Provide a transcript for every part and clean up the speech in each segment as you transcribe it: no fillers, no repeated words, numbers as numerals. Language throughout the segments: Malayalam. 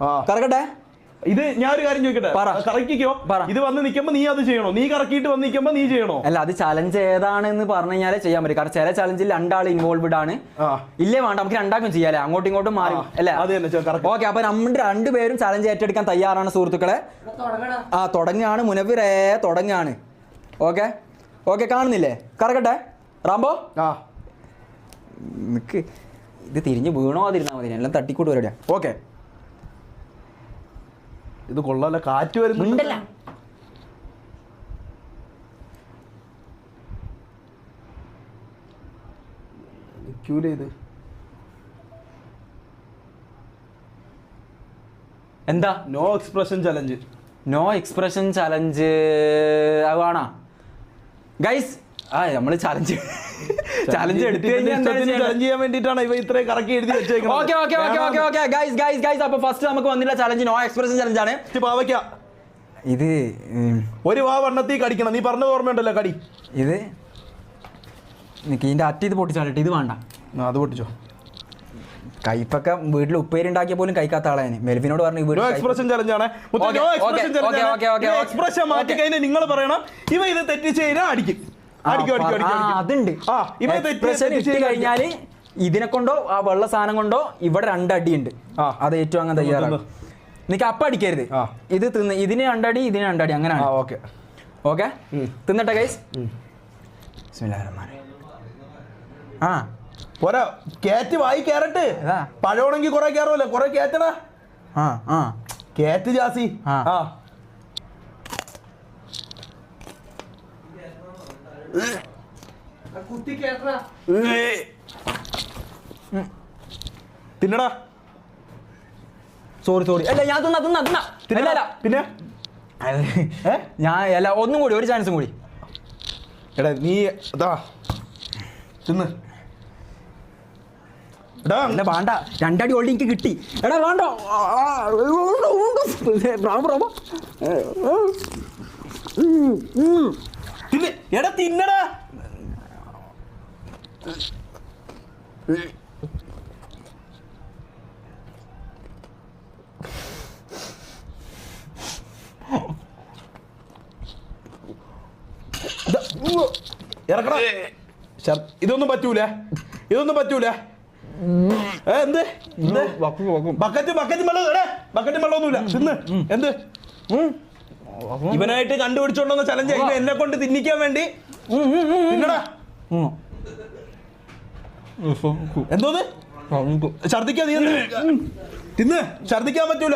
കറക്കട്ടെ. ഇത് ഞാൻ ഒരു കാര്യം ചോദിക്കട്ടെ, കറക്കിക്കോ. ഇത് വന്ന് നിൽക്കുമ്പോ നീ അത് ചെയ്യണോ? നീ കറക്കിയിട്ട് വന്ന് നിൽക്കുമ്പോ നീ ചെയ്യണോ? അല്ല, അത് ചലഞ്ച് ഏതാണെന്ന് പറഞ്ഞു കഴിഞ്ഞാലേ ചെയ്യാൻ പറ്റും. കാരണം ചില ചലഞ്ചിൽ രണ്ടാൾ ഇൻവോൾവ്ഡ് ആണ്. ഇല്ലേ വേണ്ട, നമുക്ക് രണ്ടാക്കും ചെയ്യാല്ലേ, അങ്ങോട്ടും ഇങ്ങോട്ടും മാറി അല്ലേ? ഓക്കെ, അപ്പൊ നമ്മുടെ രണ്ടുപേരും ചലഞ്ച് ഏറ്റെടുക്കാൻ തയ്യാറാണ് സുഹൃത്തുക്കളെ. തുടങ്ങാണ് മുനവ്വിറേ, തുടങ്ങാണ്. ഓക്കെ ഓക്കെ, കാണുന്നില്ലേ? കറക്കട്ടെ റാംബോ. നിക്ക്, ഇത് തിരിഞ്ഞ് വീണോ അതിരുന്നാ മതി, എല്ലാം തട്ടിക്കൂട്ട് വരടിയാ. ഓക്കെ, ഇത് കൊള്ളാല്ല, കാറ്റ് വരുന്നുണ്ടല്ല. ഇത് എന്താ? No expression challenge. No expression challenge ആണോ ഗൈസ്? നമ്മള് ചലഞ്ച് എടുത്തു കഴിഞ്ഞാൽ ചലഞ്ച് ചെയ്യാൻ വേണ്ടിട്ടാണ് ഇവ ഇത്രയും കറക്കി എഴുതി വെച്ചേക്കുന്നത്. അപ്പൊ ഫസ്റ്റ് നമുക്ക് വന്നില്ല ചലഞ്ച് നോ എക്സ്പ്രഷൻ ചലഞ്ച് ആണ്. ഇത് ഒരു വണ്ണത്തിൽ കടിക്കണം. നീ പറഞ്ഞത് ഓർമ്മയുണ്ടല്ലോ കടി. ഇത് ഇതിന്റെ അറ്റ് ഇത് പൊട്ടിച്ചാലട്ടെ, ഇത് വേണ്ട. അത് പൊട്ടിച്ചോ. കൈപ്പൊക്കെ വീട്ടിൽ ഉപ്പേരി ഉണ്ടാക്കിയ പോലും കഴിക്കാത്ത ആളാണ്. മെൽവിനോട് പറഞ്ഞു എക്സ്പ്രഷൻ ചലഞ്ച് ആണ്. എക്സ്പ്രഷൻ മാറ്റി കഴിഞ്ഞാൽ നിങ്ങൾ പറയണം ഇവ ഇത് തെറ്റിച്ച് കഴിഞ്ഞാൽ അടിക്കും. അതുണ്ട്. കഴിഞ്ഞാല് ഇതിനെ കൊണ്ടോ ആ വെള്ള സാധനം കൊണ്ടോ ഇവിടെ രണ്ടടിയുണ്ട്. അത് ഏറ്റവും അങ്ങനെ തയ്യാറാണ്. നിനക്ക് അപ്പം അടിക്കരുത്. ഇത് തിന്ന്, ഇതിന് രണ്ടടി, ഇതിന് രണ്ടടി, അങ്ങനെ. ഓക്കെ ഓക്കെ, തിന്നട്ടെ ഗൈസ്. പോരാ, കേറ്റ് വായി കേറട്ട്. പഴമാണെങ്കിൽ കൊറേ കേറുമല്ലോ, കൊറേ കേറ്റടാ. കേറ്റ് ജാസി. തിന്നടാ. സോറി അല്ല, ഞാൻ തിന്ന പിന്നെ ഞാൻ അല്ല, ഒന്നും കൂടി, ഒരു ചാൻസും കൂടി. എടാ നീ തിന്ന്. വേണ്ട, രണ്ടടി ഓൾഡ് എനിക്ക് കിട്ടി. എടാ വേണ്ട, എടാ തിന്നടാ. ഇറക്കടാ. ഇതൊന്നും പറ്റൂല. എന്ത് ബക്കറ്റ് വെള്ളമൊന്നുമില്ല. തിന്ന്. എന്ത് ഇവനായിട്ട് കണ്ടുപിടിച്ചോണ്ടെന്ന ചലഞ്ച് എന്നെ കൊണ്ട് തിന്നിക്കാൻ വേണ്ടി. തിന്നടാ. എന്തോന്ന് ഛർദിക്കാ? നീ തിന്ന്. ഛർദിക്കാൻ പറ്റൂല.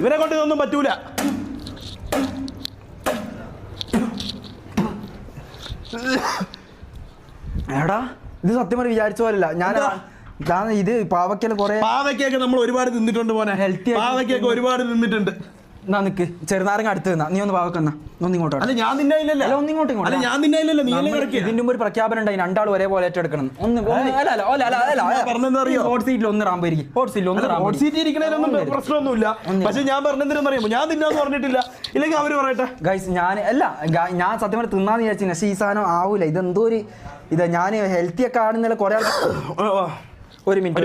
ഇവനെ കൊണ്ട് ഇതൊന്നും പറ്റൂല. എടാ, ഇത് സത്യം പറഞ്ഞ് വിചാരിച്ച പോലല്ല. ഞാൻ ഇത് പാവയ്ക്കൊക്കെ നമ്മൾ ഒരുപാട് തിന്നിട്ടുണ്ട് മോനെ. ഹെൽത്തി പാവയ്ക്കൊക്കെ ഒരുപാട് തിന്നിട്ടുണ്ട്. എന്നാ നിക്ക്, ചെറുനാരങ്ങ അടുത്ത് നിന്നാ. നീ ഒന്ന് പാവക്കെന്നാ, ഒന്നിങ്ങോട്ടോ. അല്ല ഞാൻ തിന്നായില്ലല്ലോ. ഇതിന്റെ മുമ്പ് ഒരു പ്രഖ്യാപനം ഉണ്ടായി, രണ്ടാളും ഒരേപോലെ ഏറ്റെടുക്കണം. പ്രശ്നമൊന്നുമില്ല. പക്ഷെ ഞാൻ പറഞ്ഞെന്തിനറിയുമോ, ഞാൻ തിന്നാന്ന് പറഞ്ഞിട്ടില്ല. ഇല്ലെങ്കിൽ അവര് പറയട്ടെ. ഗൈസ്, ഞാൻ സത്യം പറഞ്ഞ് തിന്നാന്ന് വിചാരിച്ചു. പക്ഷേ ഈ സാധനം ആവൂല. ഇതെന്തോ ഒരു ഞാൻ ഹെൽത്തി ഒക്കെ ആണെന്നുള്ള കുറെ. ഒരു മിനിറ്റ്,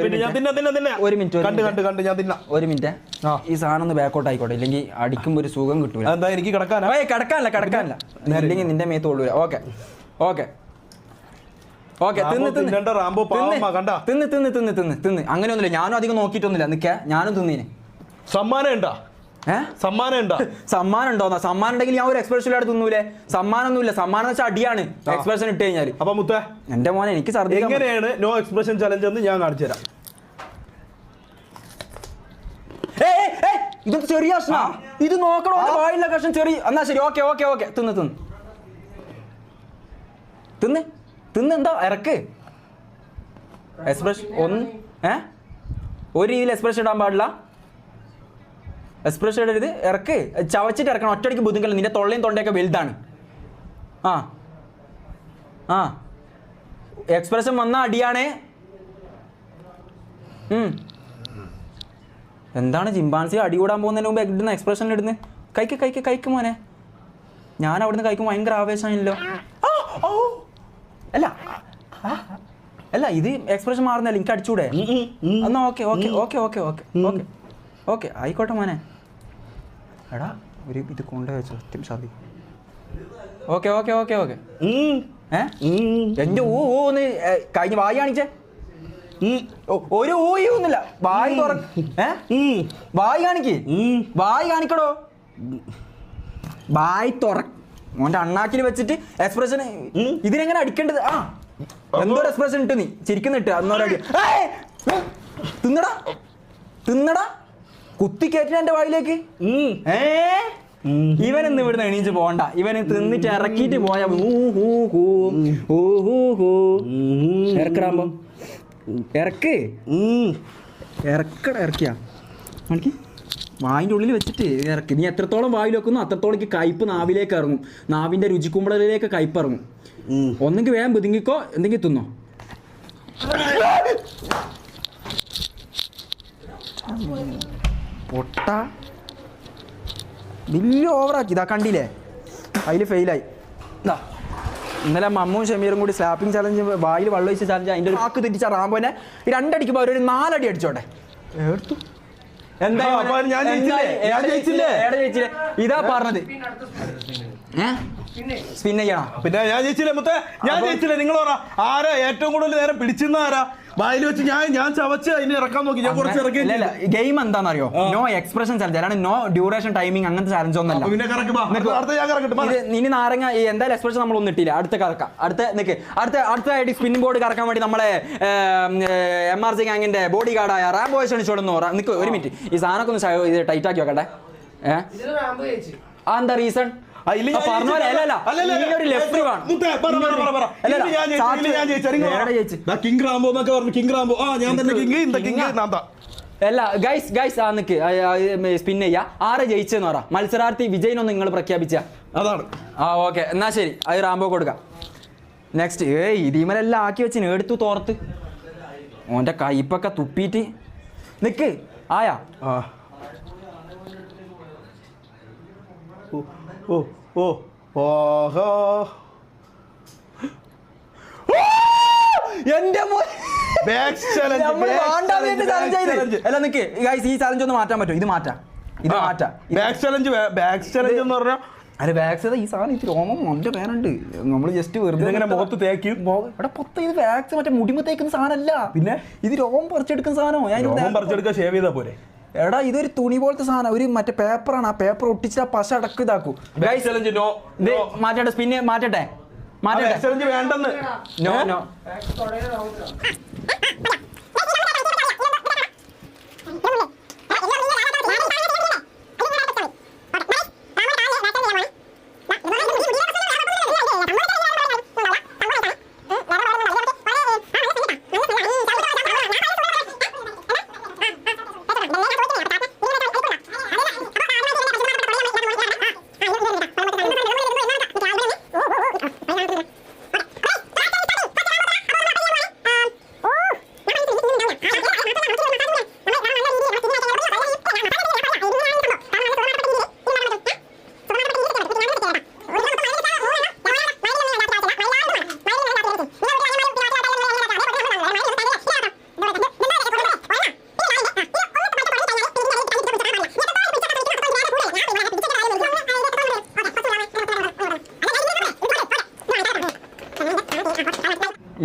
ഈ സാധനം ഒന്ന് ബാക്കോട്ട് ആയിക്കോട്ടെ, ഇല്ലെങ്കിൽ അടിക്കുമ്പോ ഒരു സുഖം കിട്ടൂല. എനിക്ക് കിടക്കാനല്ല, ഇല്ലെങ്കിൽ നിന്റെ മേത്ത് കൊള്ളൂല. ഓക്കെ തിന്ന്. അങ്ങനെയൊന്നുമില്ല, ഞാനും അധികം നോക്കിയിട്ടൊന്നുമില്ല. നിക്ക, ഞാനും തിന്നീന്. സമ്മാനം ഉണ്ടോന്നാ? സമ്മാനം ഉണ്ടെങ്കിൽ ഞാൻ ഒരു എക്സ്പ്രഷനിലായിട്ട് തിന്നൂലേ. സമ്മാനമൊന്നുമില്ല. സമ്മാനം വെച്ചാൽ അടിയാണ് എക്സ്പ്രഷൻ ഇട്ട് കഴിഞ്ഞാൽ. അപ്പൊ മുത്തേ, എന്റെ മോനെ, എനിക്ക് എങ്ങനെയാണ് നോ എക്സ്പ്രഷൻ ചലഞ്ച് എന്ന് ഞാൻ കാണിച്ചു തരാം. ഇത് ചെറിയ കഷ്ണ, ഇത് നോക്കണോ? വായില്ല കഷ്ണം ചെറിയ. എന്നാ ശരി, ഓക്കെ തിന്ന്. എന്താ ഇറക്ക് എക്സ്പ്രഷൻ? ഒരു രീതിയിൽ എക്സ്പ്രഷൻ ഇടാൻ പാടില്ല. എക്സ്പ്രഷൻ ഇടരുത്. ഇറക്ക്, ചവച്ചിട്ട് ഇറക്കണം. ഒറ്റയ്ക്ക് ബുദ്ധിമുട്ടില്ല. നിന്റെ തൊള്ളയും തൊണ്ടയൊക്കെ വലുതാണ്. എക്സ്പ്രഷൻ വന്ന അടിയാണേ. എന്താണ് ചിമ്പാൻസി അടി കൂടാൻ പോകുന്നതിന് മുമ്പ് ഇടുന്ന എക്സ്പ്രഷൻ ഇടുന്നത്? കഴിക്ക് മോനെ. ഞാൻ അവിടുന്ന് കഴിക്കുമ്പോൾ ഭയങ്കര ആവേശമാണല്ലോ. അല്ല അല്ല ഇത് എക്സ്പ്രഷൻ മാറുന്നല്ല എനിക്ക് അടിച്ചൂടെ എന്നാ okay okay okay okay okay okay okay ആയിക്കോട്ടെ മോനെ എടാ ഒരു ഇത് കൊണ്ടുപോയി വെച്ചോ ഷാദി ഓക്കെ ഓക്കെ ഓക്കെ ഓക്കെ എന്റെ ഊന്ന് കഴിഞ്ഞ വായി കാണിച്ചേ ഒരു ഊയൊന്നുമില്ല വായി തുറ വായി കാണിക്ക് വായി കാണിക്കടോ വായി തുറ മോന്റെ അണ്ണാക്കിൽ വെച്ചിട്ട് എക്സ്പ്രഷൻ ഇതിനെങ്ങനെ അടിക്കേണ്ടത് ആ എന്തോ എക്സ്പ്രഷൻ ഇട്ട് നീ ചിരിക്കുന്നിട്ട് അന്നോരടി തിന്നടാ തിന്നടാ കുത്തി കയറ്റിന എന്റെ വായിലേക്ക് ഇവനൊന്നും ഇവിടുന്ന് എണീച്ച് പോണ്ട ഇവന് തിന്നിട്ട് ഇറക്കിയിട്ട് പോയാ ഇറക്കടാകുമ്പോ ഇറക്ക് ഇറക്കിയാ എനിക്ക് വായിൻ്റെ ഉള്ളിൽ വെച്ചിട്ട് ഇറക്കി നീ എത്രത്തോളം വായിൽ വെക്കുന്നു അത്രത്തോളം കയ്പ്പ് നാവിലേക്ക് ഇറങ്ങും നാവിന്റെ രുചിക്കുമ്പളിലേക്ക് കയ്പ്പ് ഇറങ്ങും ഒന്നെങ്കിൽ വേഗം ബുദ്ധിക്കോ എന്തെങ്കിലും തിന്നോ പൊട്ട വലിയ ഓവറാക്കി ഇതാ കണ്ടില്ലേ അതിൽ ഫെയിലായി ഇതാ ഇന്നലെ മമ്മും ഷമീറും കൂടി സ്ലാപ്പിംഗ് ചലഞ്ച് വായിൽ വെള്ളം ഒഴിച്ച ചലഞ്ച് അതിൻ്റെ ഒരു വാക്ക് തെറ്റിച്ച റാമ്പോനെ ഈ 2 അടിക്കുമ്പോൾ അവരൊരു 4 അടി അടിച്ചോട്ടെ എടുത്തു ഇതാ പറഞ്ഞത് സ്പിൻ ചെയ്യണം പിന്നെ ഞാൻ ജയിച്ചില്ലേ മുത്തേ ഞാൻ ജയിച്ചില്ലേ നിങ്ങൾ പറ ആരാ ഏറ്റവും കൂടുതൽ നേരം പിടിച്ചിരുന്ന ആരാ വായിൽ വെച്ച് ഞാൻ ചവച്ച് അതിനെ ഇറക്കാൻ നോക്കി ഞാൻ കുറച്ച് ഇറക്കി ഗെയിം എന്താണെന്നറിയോ നോ എക്സ്പ്രഷൻ ചലഞ്ച് അല്ലാണ്ട് നോ ഡ്യൂറേഷൻ ടൈമിംഗ് അങ്ങനത്തെ ചലഞ്ച് ഒന്നല്ല ഇനി നാരങ്ങ എന്തായാലും എക്സ്പ്രഷൻ നമ്മൾ ഒന്നും ഇട്ടില്ല അടുത്ത കറക്കാം അടുത്തായിട്ട് സ്പിൻ ബോർഡ് കറക്കാൻ വേണ്ടി നമ്മളെ MRC ഗാങ്ങിന്റെ ബോഡി ഗാർഡായ റാംബോ ക്ഷണിച്ചോടുന്നു നിൽക്ക് ഒരു മിനിറ്റ് ഈ സാധനമൊക്കെ ഒന്ന് ടൈറ്റ് ആക്കി വെക്കട്ടെ എന്താ റീസൺ സ്പിൻ ചെയ്യാ ആരെ ജയിച്ചെന്ന് പറ മത്സരാർത്ഥി വിജയനൊന്ന് നിങ്ങൾ പ്രഖ്യാപിച്ച അതാണ് ഓക്കെ എന്നാ ശരി അത് റാംബോ കൊടുക്കാം നെക്സ്റ്റ് ഇതിമലെല്ലാം ആക്കി വെച്ച് എടുത്തു തോർത്ത് ഓന്റെ കയ്പൊക്കെ തുപ്പിയിട്ട് നിക്ക് ആയാ എന്റെ അല്ല നിക്ക് ഈ ചലഞ്ച് ഒന്ന് മാറ്റാൻ പറ്റും ഇത് മാറ്റാം അല്ല വാക്സ് ഈ സാധനം ഇത് രോമം നല്ല പേരുണ്ട് നമ്മൾ ജസ്റ്റ് വെറുതെ മുഖത്ത് തേക്കും ഇവിടെ ഇത് വാക്സ് മറ്റേ മുടിമ തേക്കുന്ന സാധനമല്ല പിന്നെ ഇത് രോമം പറിച്ചെടുക്കുന്ന സാധനമോ ഞാൻ പറിച്ചെടുക്കാൻ ഷേവ് ചെയ്താ പോരെ എടാ ഇതൊരു തുണി പോലത്തെ സാധനം ഒരു മറ്റേ പേപ്പറാണ് ആ പേപ്പർ ഒട്ടിച്ച് ആ പശ അടക്കം ഇതാക്കും മാറ്റട്ടെ സ്പിന്നെ മാറ്റട്ടെ വേണ്ടെന്ന് നോ നോ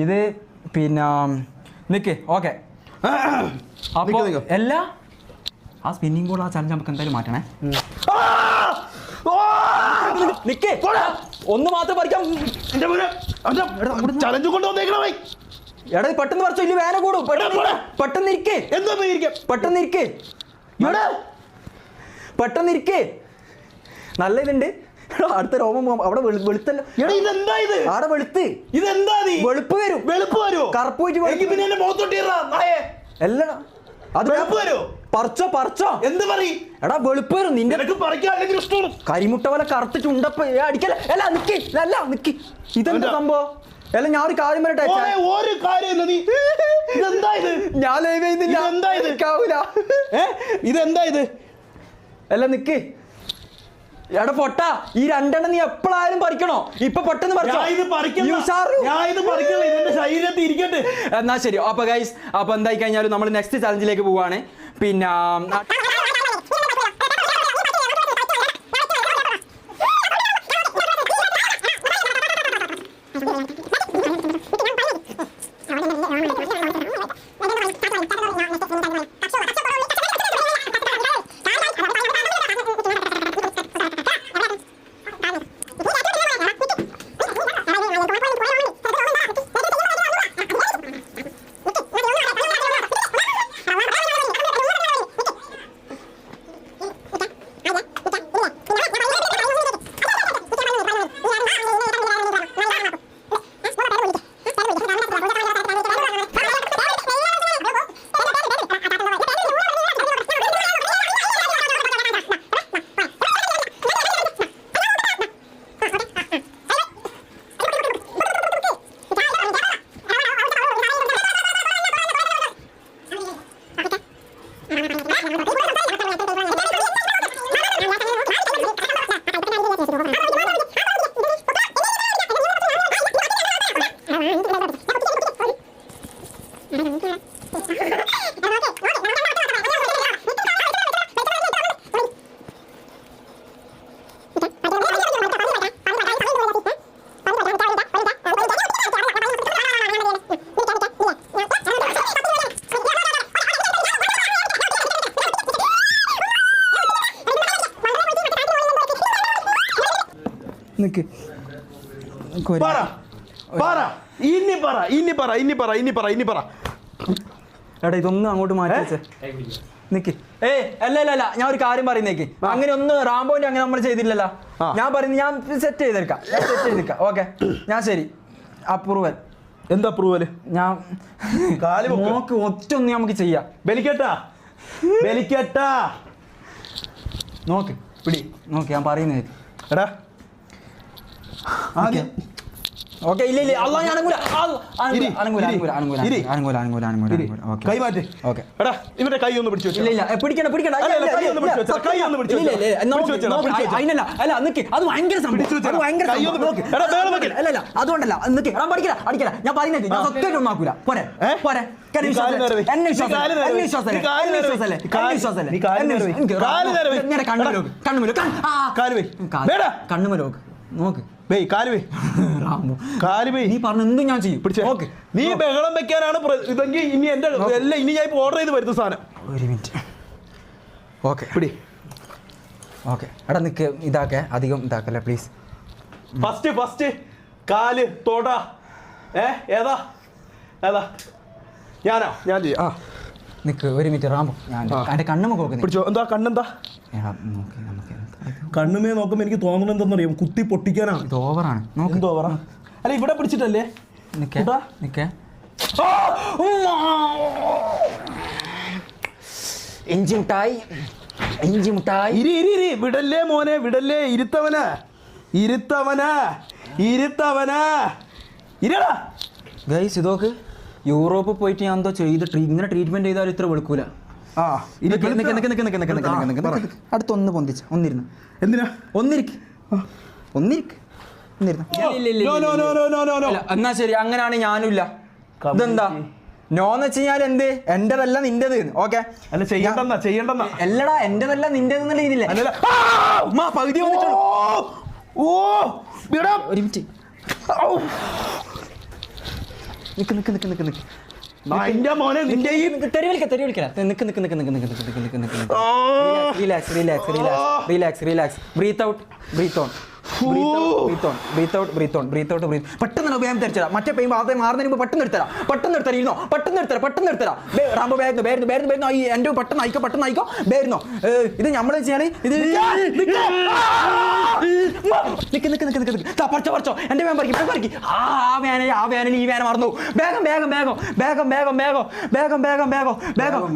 ഇത് പിന്നെ നിക്ക് ഓക്കെ അപ്പൊ എല്ലാ ആ സ്പിന്നിങ് ബോർഡ് ആ ചലഞ്ച് നമുക്ക് എന്തായാലും മാറ്റണേ നിക്ക് ഒന്ന് മാത്രം പറിക്കാം ചലഞ്ച് കൊണ്ടുവന്നേക്കണേ എടാ പെട്ടെന്ന് പറിച്ചോ ഇല്ല വേന കൂടും പെട്ടെന്ന് ഇരിക്കേ പെട്ടെന്ന് ഇരിക്കേ പെട്ടെന്ന് ഇരിക്കേ നല്ല ഇതുണ്ട് അടുത്ത രോമം അവിടെ വെളുത്തല്ലോ അവിടെ വെളുത്ത് ഇതെന്താ വെളുപ്പ് വരുമോ കറുപ്പ് പോയിട്ട് അല്ല അത് പറിച്ചോ എന്ത് പറയും എടാ വെളുപ്പ് വരും നിന്റെ കരിമുട്ട പോലെ കറുത്ത് ചുണ്ടപ്പ് അടിക്കല അല്ല നിക്ക് ഇതെന്താ സംഭവം അല്ല ഞാൻ ഒരു കാര്യം പറയട്ടെ ഞാൻ ഇതെന്താ ഇത് അല്ല നിക്ക് എടാ പൊട്ട ഈ രണ്ടെണ്ണം നീ എപ്പോഴായാലും പറിക്കണോ? ഇപ്പൊ പെട്ടെന്ന് ശരീരത്തിൽ ഇരിക്കട്ടെ. എന്നാ ശരി. അപ്പൊ ഗൈസ്, അപ്പൊ എന്തായി കഴിഞ്ഞാലും നമ്മൾ നെക്സ്റ്റ് ചലഞ്ചിലേക്ക് പോവാണ്. പിന്നെ എടാ ഇതൊന്നും അങ്ങോട്ട് മാറ്റി വെച്ചേ. നിക്ക്. അല്ല ഞാൻ ഒരു കാര്യം പറയുന്നേക്ക്. അങ്ങനെ ഒന്ന് റാംബോന്റെ അങ്ങനെ നമ്മൾ ചെയ്തില്ലല്ലോ. ഞാൻ പറയുന്നത് ഞാൻ സെറ്റ് ചെയ്തെടുക്കാം. ഓക്കെ, ഞാൻ ശരി. അപ്രൂവൽ. എന്താ അപ്രൂവൽ? ഞാൻ നോക്ക് ഒറ്റ ഒന്ന് നമുക്ക് ചെയ്യാം. ബലിക്കട്ടാ നോക്ക് പിടി നോക്ക്. ഞാൻ പറയുന്നത് എടാ ഓക്കെ. ഇല്ല അള്ളാ ഞാൻ കൈമാറ്റി. എടാ ഇവന്റെ കൈ ഒന്ന് പിടിച്ചു. ഇല്ല പിടിക്കണ്ട. അതിനല്ല അല്ല നിക്ക്. അത് ഭയങ്കര അതുകൊണ്ടല്ല നിക്ക്. അടിക്കല. ഞാൻ പറയുന്നത് ഞാൻ സത്യമായിട്ട് ഒന്നാക്കൂല. പോരെ കണ്ണുമലോക്ക് നോക്ക്. നീ പറഞ്ഞ എന്തും ഞാൻ ചെയ്യും. നീ ബഹളം വെക്കാനാണ് ഇതെങ്കിൽ ഇനി എന്റെ എല്ലാം ഇനി ഞാൻ ഓർഡർ ചെയ്ത് വരുന്ന സാധനം. ഒരു മിനിറ്റ്. ഓക്കെ പിടി. ഓക്കെ എടാ നിക്ക്. ഇതാക്കെ അധികം ഇതാക്കല്ലേ പ്ലീസ്. ഫസ്റ്റ് കാല് തൊട. ഏതാ ഞാൻ ചെയ്യാം. നിക്ക് ഒരു മിനിറ്റ് റാംബോ. ഞാൻ എന്റെ കണ്ണുമ നോക്കുന്നു. പിടിച്ചോ. എന്താ കണ്ണെന്താ? കണ്ണുമേ നോക്കുമ്പോ എനിക്ക് തോന്നുന്നത് എന്താണെന്നറിയാം, കുത്തി പൊട്ടിക്കാനാണ്. ഇത് ഓവറാണ്. ഓവറാ? അല്ല ഇവിടെ പിടിച്ചിട്ടല്ലേ. ഇഞ്ചി മുട്ടായി. വിടല്ലേ മോനെ, വിടല്ലേ. ഇരുത്തവനാ ഇരടാ. ഗൈസ് ഇതൊക്കെ യൂറോപ്പിൽ പോയിട്ട് ഞാൻ എന്തോ ചെയ്ത് ഇങ്ങനെ ട്രീറ്റ്മെന്റ് ചെയ്താലും ഇത്ര വെളുക്കൂല. അടുത്തൊന്ന് പൊന്തിച്ച ഒന്നിരുന്നു. എന്തിനാ? ഒന്നിരിക്ക്. എന്നാ ശരി, അങ്ങനെയാണ് ഞാനും ഇല്ല. ഇതെന്താ നോന്ന് വെച്ച് കഴിഞ്ഞാൽ എന്ത് എന്റേതല്ല നിന്റേത്. ഓക്കെ ചെയ്യണ്ടെന്നാ അല്ലടാ, എന്റേതല്ല നിന്റേത് എന്നുള്ള രീതിയില്ല. പകുതി ഒരു മിനിറ്റ്. നിക്ക്. Breath out, breath on. പെട്ടെന്ന് വേഗം തെരച്ചതാ. മറ്റേ പെയ്യുമ്പോ ആദ്യം മാറുന്നതിന് മുമ്പ് പെട്ടെന്ന് എടുത്തരാം. പെട്ടെന്ന് എടുത്തരാ. റാംബോ ബായിരുന്നു എന്റെ പെട്ടെന്ന് അയക്കോ ബായിരുന്നോ. ഇത് നമ്മൾ വെച്ചാല് ഇത് പറിച്ചോ എന്റെ വേഗം പറിക്കും. ആ വേനൽ ഈ വേന മറന്നു. വേഗം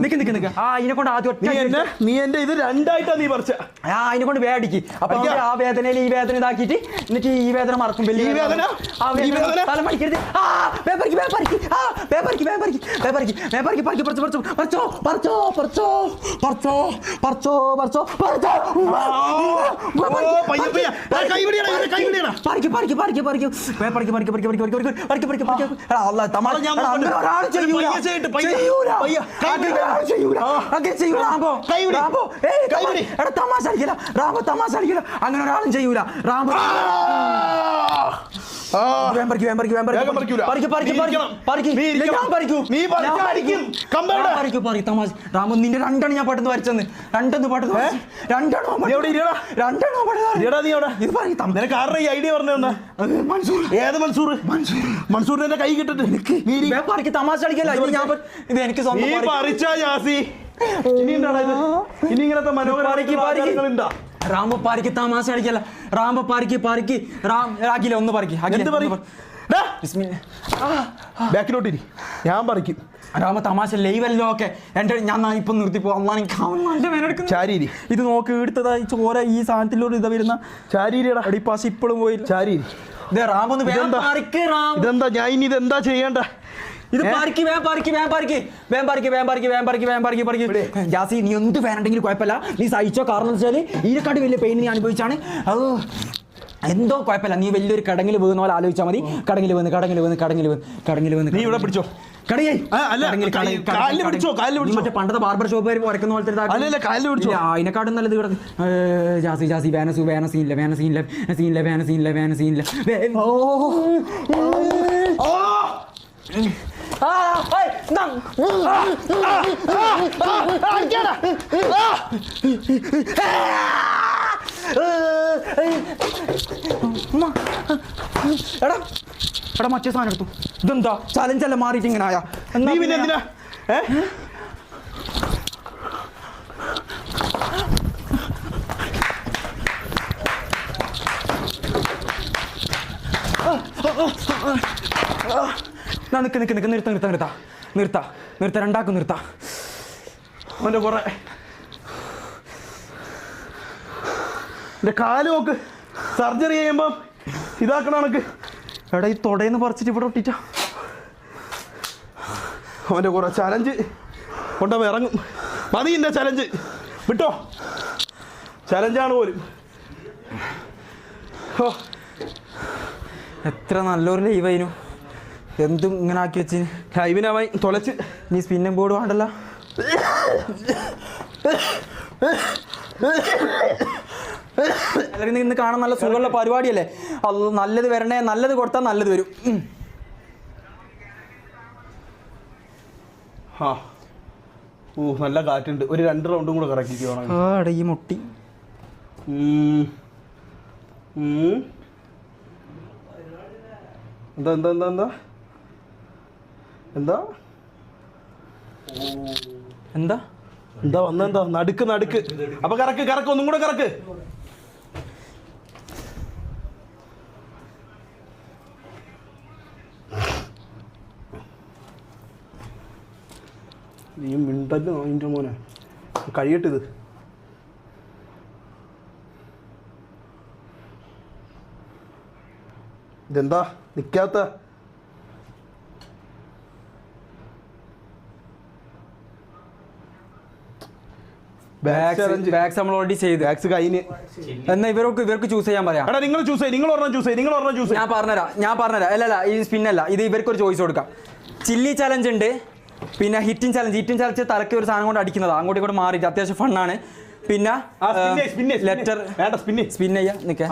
നിക്ക്. ഇതിനെ കൊണ്ട് ആദ്യം നീ എന്റെ ഇത് രണ്ടായിട്ടാ നീ പറിച്ച. അതിനെ കൊണ്ട് വേടിക്ക്. അപ്പൊ ആ വേദനയിൽ ഈ വേദന ആക്കിയിട്ട് എന്നിട്ട് ഈ വേദന മറക്കും വലിയ ഈ വേദന? തല മണിക്കരുത് തമാശ കളിക്കില്ല റാംബോ, തമാശ കളിക്കില്ല. അങ്ങനെ ഒരാളും ചെയ്യൂല റാംബോ. റാമു നിന്റെ രണ്ടെണ്ണം ഞാൻ പെട്ടെന്ന് വരച്ചെന്ന് രണ്ടെന്ന് പെട്ടെന്ന് ഐഡിയ പറഞ്ഞു ഏത് മൻസൂറിന്റെ കൈ കിട്ടിട്ട് തമാശ കളിക്കല്ല ഇത് എനിക്ക് ഇനി ഇങ്ങനത്തെ മനോഹരമായിട്ടുണ്ടോ റാംബോ പാരിക്ക് തമാശ കളിക്കല്ല റാംബോ പാരിക്ക് ആക്കില്ല ഒന്ന് പാരിക്ക് ബാക്കിലോട്ടിരി ഞാൻ പറിക്കും റാമ തമാശ ലൈവല്ലോ ഒക്കെ എന്റെ ഞാൻ ഇപ്പൊ നിർത്തിപ്പോ ചാരീരി ഇത് നോക്കി എടുത്തതായി ചോര ഈ സാധനത്തിലൂടെ ഇതാ വരുന്ന ചാരീരിയുടെ അടിപ്പാസ് ഇപ്പോഴും പോയി ചാരീരി ഇതെന്താ ഞാൻ ഇനി ഇതെന്താ ചെയ്യണ്ട ഇത് ജാസി നീ എന്ത് വേണമെങ്കിലും കുഴപ്പമില്ല നീ സഹിച്ചോ കാരണം എന്ന് വെച്ചാൽ ഇതിനെക്കാട്ടി വലിയ പെയിൻ നീ അനുഭവിച്ചാണ് അത് എന്തോ കുഴപ്പമില്ല നീ വലിയൊരു കടങ്ങിൽ വീഴുന്ന പോലെ ആലോചിച്ചാൽ മതി കടങ്ങിൽ വീണ് നീ ഇവിടെ പിടിച്ചോ മറ്റേ പണ്ടത്തെ ബാർബർ ഷോപ്പ് വരക്കുന്ന പോലത്തെ അതിനെക്കാട്ടും നല്ലത് കിടക്കും ജാസി വേനസീനില്ല എടാ മറ്റേ സാധനം എടുത്തു ഇതെന്താ ചലഞ്ചല്ല മാറിയിട്ട് ഇങ്ങനെ ആയാ എന്തിനാ നിർത്ത രണ്ടാക്കും നിർത്താ അവൻ്റെ കുറെ എൻ്റെ കാല് നോക്ക് സർജറി ചെയ്യുമ്പം ഇതാക്കണ കണക്ക് എടാ ഈ തൊടയെന്ന് പറിച്ചിട്ട് ഇവിടെ ഒട്ടിട്ടാ അവൻ്റെ കുറെ ചലഞ്ച് കൊണ്ടവ ഇറങ്ങും മതി എൻ്റെ ചലഞ്ച് വിട്ടോ ചലഞ്ചാണ് പോലും എത്ര നല്ലൊരു ലൈവായിരുന്നു എന്തും ഇങ്ങനെ ആക്കി വെച്ച് ലൈവിനായി തുളച്ച് നീ സ്പിന്നിങ് ബോർഡ് വേണ്ടല്ലോ അല്ലെങ്കിൽ ഇന്ന് കാണാൻ നല്ല സുഖമുള്ള പരിപാടിയല്ലേ അത് നല്ലത് വരണേ നല്ലത് കൊടുത്താൽ നല്ലത് വരും നല്ല കാറ്റുണ്ട് ഒരു 2 റൗണ്ടും കൂടെ കറക്കിക്കോണം ഈ മുട്ടി എന്താ എന്താ എന്താ എന്താ എന്താ എന്താ എന്താ വന്നെന്താ നടുക്ക് അപ്പൊ കറക്ക് ഒന്നും കൂടെ കറക്ക് നീ മിണ്ടല്ലോ അതിൻ്റെ മോനെ കഴിയട്ടിത് ഇതെന്താ നിൽക്കാത്ത ബാക്സ് നമ്മൾ ഓൾറെഡി ചെയ്ത് എന്നാ ഇവർക്ക് ചൂസ് ചെയ്യാൻ പറയാം നിങ്ങൾ ചൂസ് നിങ്ങൾ ഞാൻ പറഞ്ഞുതരാം അല്ലല്ല ഈ സ്പിന്നല്ല ഇത് ഇവർക്കൊരു ചോയ്സ് കൊടുക്കാം ചില്ലി ചലഞ്ച് ഉണ്ട് പിന്നെ ഹിറ്റിംഗ് ചലഞ്ച് തലക്ക് ഒരു സാധനം കൊണ്ട് അടിക്കുന്നതാണ് അങ്ങോട്ടും ഇങ്ങോട്ട് മാറിയിട്ട് അത്യാവശ്യം ഫണ്ണാണ് പിന്നെ ലെറ്റർ സ്പിൻ ചെയ്യാ നിൽക്കാം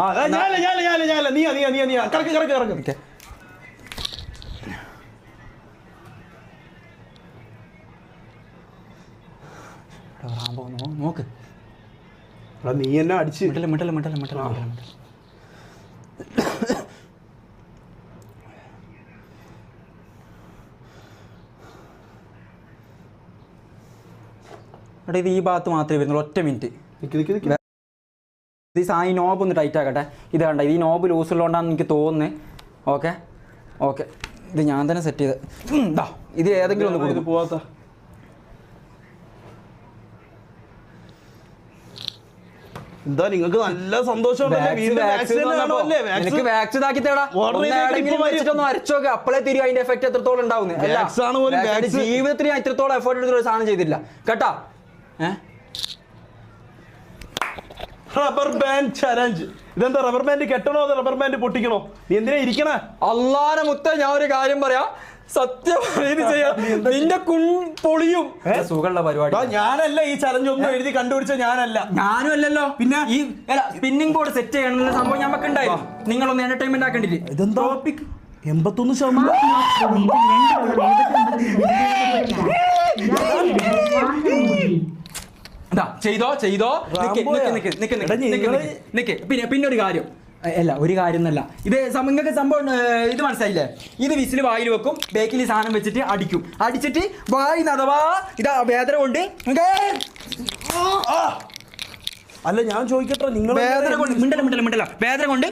നോക്ക് നീ എന്നെ അടിച്ച് മിട്ടല ഇത് ഈ ഭാഗത്ത് മാത്രമേ വരുന്നുള്ളൂ ഒറ്റ മിനിറ്റ് ഇത് ഈ നോബ് ഒന്ന് ടൈറ്റ് ആക്കട്ടെ ഇത് കണ്ട ഈ നോബ് ലൂസ് ഉള്ളതുകൊണ്ടാണെന്ന് എനിക്ക് തോന്നുന്നത് ഓക്കെ ഇത് ഞാൻ തന്നെ സെറ്റ് ചെയ്ത് ഇത് ഏതെങ്കിലും ഒന്ന് കൊടുക്കും പോവാത്ത എന്താ നിങ്ങൾക്ക് നല്ല സന്തോഷമുണ്ടല്ലേ? വീണ്ടും vaccine ആണോ അല്ലേ? നിനക്ക് വാക്സിൻ ഇതാക്കി തേടാ വെച്ചിട്ടൊന്ന് അരച്ചോക്കെ അപ്പോഴേ തിരിയും അതിന്റെ എഫക്ട് എത്രത്തോളം ഉണ്ടാവുന്നു. ജീവിതത്തിൽ ഞാൻ ഇത്രത്തോളം എഫേർട്ട് എടുത്തൊരു സാധനം ചെയ്തില്ല കേട്ടാ. Rubber band challenge. ഇതെന്താ റബ്ബർ ബാൻഡ് കെട്ടണോ അതോ റബ്ബർ ബാൻഡ് പൊട്ടിക്കണോ? നീ എന്തിനാ ഇരിക്കണേ? അള്ളാനെ മുത്ത ഞാൻ ഒരു കാര്യം പറയാം, സത്യം നിന്റെ പൊളിയും. സുഖമുള്ള പരിപാടി. ഞാനല്ല ഈ ചലഞ്ച് ഒന്നും എഴുതി കണ്ടുപിടിച്ച ഞാനല്ല. ഞാനും അല്ലല്ലോ. പിന്നെ ഈ സ്പിന്നിംഗ് ബോർഡ് സെറ്റ് ചെയ്യണമെന്നുള്ള സംഭവം നമുക്ക് ഉണ്ടായിരുന്നു. നിങ്ങളൊന്ന് എന്റർടൈൻമെന്റ് ആക്കണ്ടില്ലേ? ഇതെന്താ 81%? ചെയ്തോ പിന്നെ ഒരു കാര്യം അല്ല, ഒരു കാര്യം എന്നല്ല, ഇത് നിങ്ങൾക്ക് സംഭവം ഇത് മനസ്സിലായില്ലേ? ഇത് വിസിൽ വായിൽ വെക്കും, ബേക്കിൽ സാധനം വെച്ചിട്ട് അടിക്കും, അടിച്ചിട്ട് വായി അഥവാ ഇതാ വേദന കൊണ്ട് അല്ല ഞാൻ ചോദിക്കട്ടെ, നിങ്ങൾ വേദന കൊണ്ട് മിണ്ടല്ല വേദന കൊണ്ട്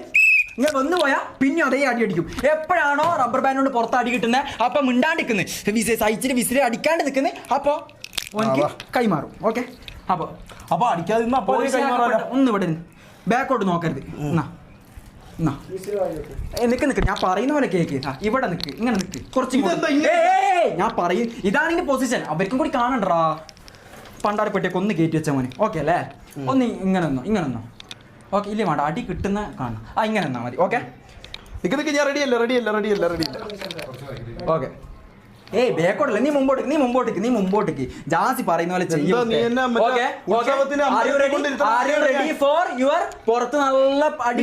ഇങ്ങനെ വന്നു പോയാൽ പിന്നെ അതേ അടി അടിക്കും. എപ്പോഴാണോ റബ്ബർ ബാൻഡ് കൊണ്ട് പുറത്ത് അടി കിട്ടുന്നത് അപ്പൊ മിണ്ടാണ്ടിക്കുന്നത്, സഹിച്ചിട്ട് വിസിൽ അടിക്കാണ്ട് നിൽക്കുന്നത്, അപ്പൊ കൈമാറും. ഓക്കെ, അപ്പൊ അടിക്കാതെ ഒന്ന് ഇവിടെ ബാക്കോട്ട് നോക്കരുത്. നിക്ക് ഞാൻ പറയുന്ന പോലെ കേക്ക്. ഇവിടെ നിക്ക്, ഇങ്ങനെ നിക്ക്, കുറച്ച് ഞാൻ പറയും. ഇതാണ് ഇതിന്റെ പൊസിഷൻ, അവർക്കും കൂടി കാണണ്ടടാ. പണ്ടാരപ്പെട്ടിയൊക്കെ ഒന്ന് കയറ്റി വെച്ച മോനെ. ഓക്കെ അല്ലേ? ഒന്ന് ഇങ്ങനെ ഒന്നോ ഓക്കെ. ഇല്ലേ വേണ്ട, അടി കിട്ടുന്ന കാണണം. ഇങ്ങനെ എന്നാ മതി. ഓക്കെ, ഞാൻ റെഡിയല്ല. ഓക്കെ. ബേക്കോട്ടല്ല, നീ മുമ്പോട്ടേക്ക്. ജാസി പറയുന്ന പോലെ ചെയ്യും. പുറത്ത് നല്ല അടി.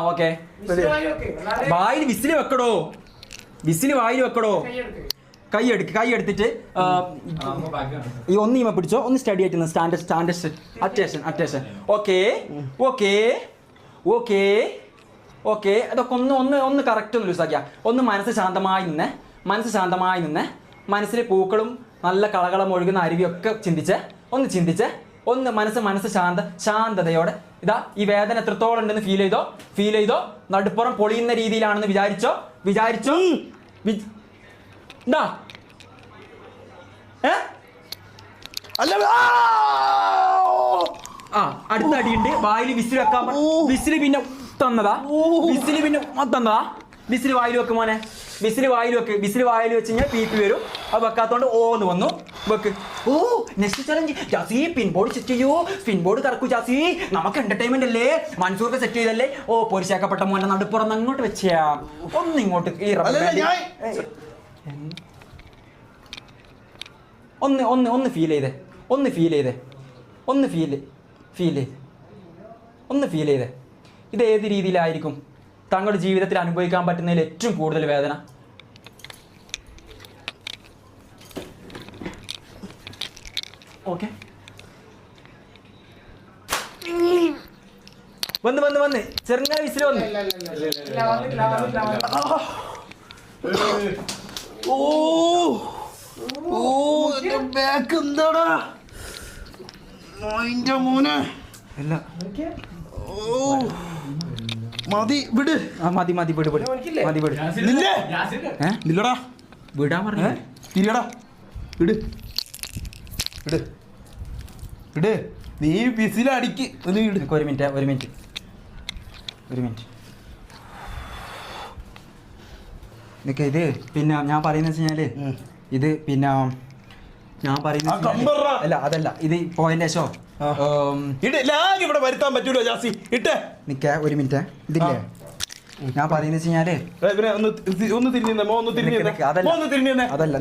ഓക്കെ, വായിൽ വിസിൽ വെക്കടോ, കൈ എടുത്തിട്ട് ഈ ഒന്ന് ഇമ പിടിച്ചോ, ഒന്ന് സ്റ്റഡി ആയിട്ട് സ്റ്റാൻഡേർഡ് അറ്റൻഷൻ. ഓക്കെ അതൊക്കെ ഒന്ന് കറക്റ്റ് ഒന്ന് ലൂസാക്കിയ. ഒന്ന് മനസ്സ് ശാന്തമായി നിന്ന് മനസ്സിലെ പൂക്കളും നല്ല കളകളം ഒഴുകുന്ന അരുവിയൊക്കെ ചിന്തിച്ച് ഒന്ന് മനസ്സ് ശാന്തതയോടെ ഇതാ ഈ വേദന എത്രത്തോളം ഉണ്ടെന്ന് ഫീൽ ചെയ്തോ. നടുപ്പുറം പൊളിയുന്ന രീതിയിലാണെന്ന് വിചാരിച്ചോ. അടുത്ത അടിയുണ്ട്. വായിൽ വിസിൽ വെക്കാൻ വിസിൽ പിന്നെ തന്നതാ. വിസിൽ വായിൽ വെക്ക് മോനെ. വിസിൽ വായിൽ വെച്ച് കഴിഞ്ഞാൽ പീപ്പി വരും. അത് വെക്കാത്തോണ്ട് ഓന്ന് വന്നു വെക്ക്. നെക്സ്റ്റ് ചലഞ്ച് ജാസി, പിൻബോർഡ് സെറ്റ് ചെയ്യൂ. പിൻബോർഡ് കറക്കൂ ജാസി, നമുക്ക് എന്റർടൈൻമെന്റ് അല്ലേ? മൻസൂർക്ക് സെറ്റ് ചെയ്തല്ലേ? പൊരിശാക്കപ്പെട്ട മോനെ നടുപ്പുറം അങ്ങോട്ട് വെച്ചാ ഒന്നിങ്ങോട്ട്. ഈ ഒന്ന് ഫീൽ ചെയ്തേ. ഇത് ഏത് രീതിയിലായിരിക്കും താങ്കളുടെ ജീവിതത്തിൽ അനുഭവിക്കാൻ പറ്റുന്നതിൽ ഏറ്റവും കൂടുതൽ വേദന? ഓക്കെ, വന്ന് ചെറുങ്ങനെ വിസിൽ വന്ന്. ബാക്ക് എന്താടാ മോനെ? മതി വിട്. നില്ലടാ, വിടാൻ പറഞ്ഞു. തിരിയടാ, വിട്. നീ വിസിലടിക്ക്. ഒരു മിനിറ്റ്. ഇത് പിന്നെ ഞാൻ പറയുന്ന വെച്ച് കഴിഞ്ഞാല് ഇത് പിന്നെ ഞാൻ പറയുന്നത് അല്ല, അതല്ല ഇത് പോയിന്റ് ശേഷം ഇവിടെ വരുത്താൻ പറ്റൂലോ ജാസി. നിക്ക ഒരു മിനിറ്റ്. ഇതില്ലേ ഞാൻ പറയുന്ന വെച്ച് കഴിഞ്ഞാല് അതല്ല,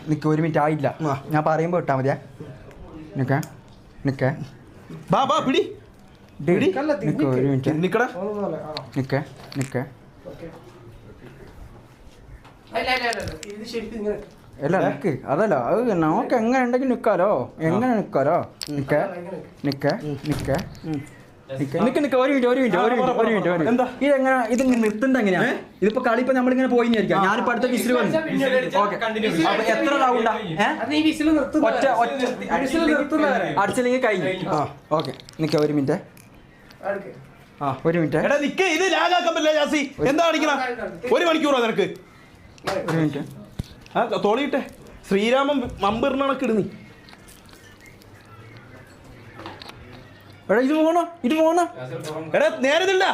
നിക്ക ഒരു മിനിറ്റ് ആയില്ല. ഞാൻ പറയുമ്പോ ഇട്ടാ മതിയാ. നിക്ക ഒരു മിനിറ്റ്. നിക്ക അല്ല നിക്ക്, അതല്ല അത് നമുക്ക് എങ്ങനെ ഉണ്ടെങ്കിൽ നിക്കാലോ. ഒരു മിനിറ്റ്. ഇതെങ്ങനെ ഇത് നിർത്തുന്നത് എങ്ങനെയാ? ഇതിപ്പോ കളി ഇപ്പൊ നമ്മളിങ്ങനെ പോയിരിക്കാം. ഞാനിപ്പോ അടുത്ത വിസിൽ വന്നു. എത്ര റൗണ്ടാ? അടിച്ചില്ലെങ്കിൽ കഴിഞ്ഞു. ഓക്കെ, നിക്ക ഒരു മിനിറ്റ്. ഇത് ലാഗാക്കാൻ പറ്റില്ല ജാസി. എന്താ അടിക്കണ? 1 മണിക്കൂറാ നിനക്ക്? ഒരു മിനിറ്റ്. തോളിയിട്ടെ ശ്രീരാമൻ മമ്പിറിനണക്കിടുന്നി. എടാ ഇത് പോണോ എടാ നേരത്തില്ല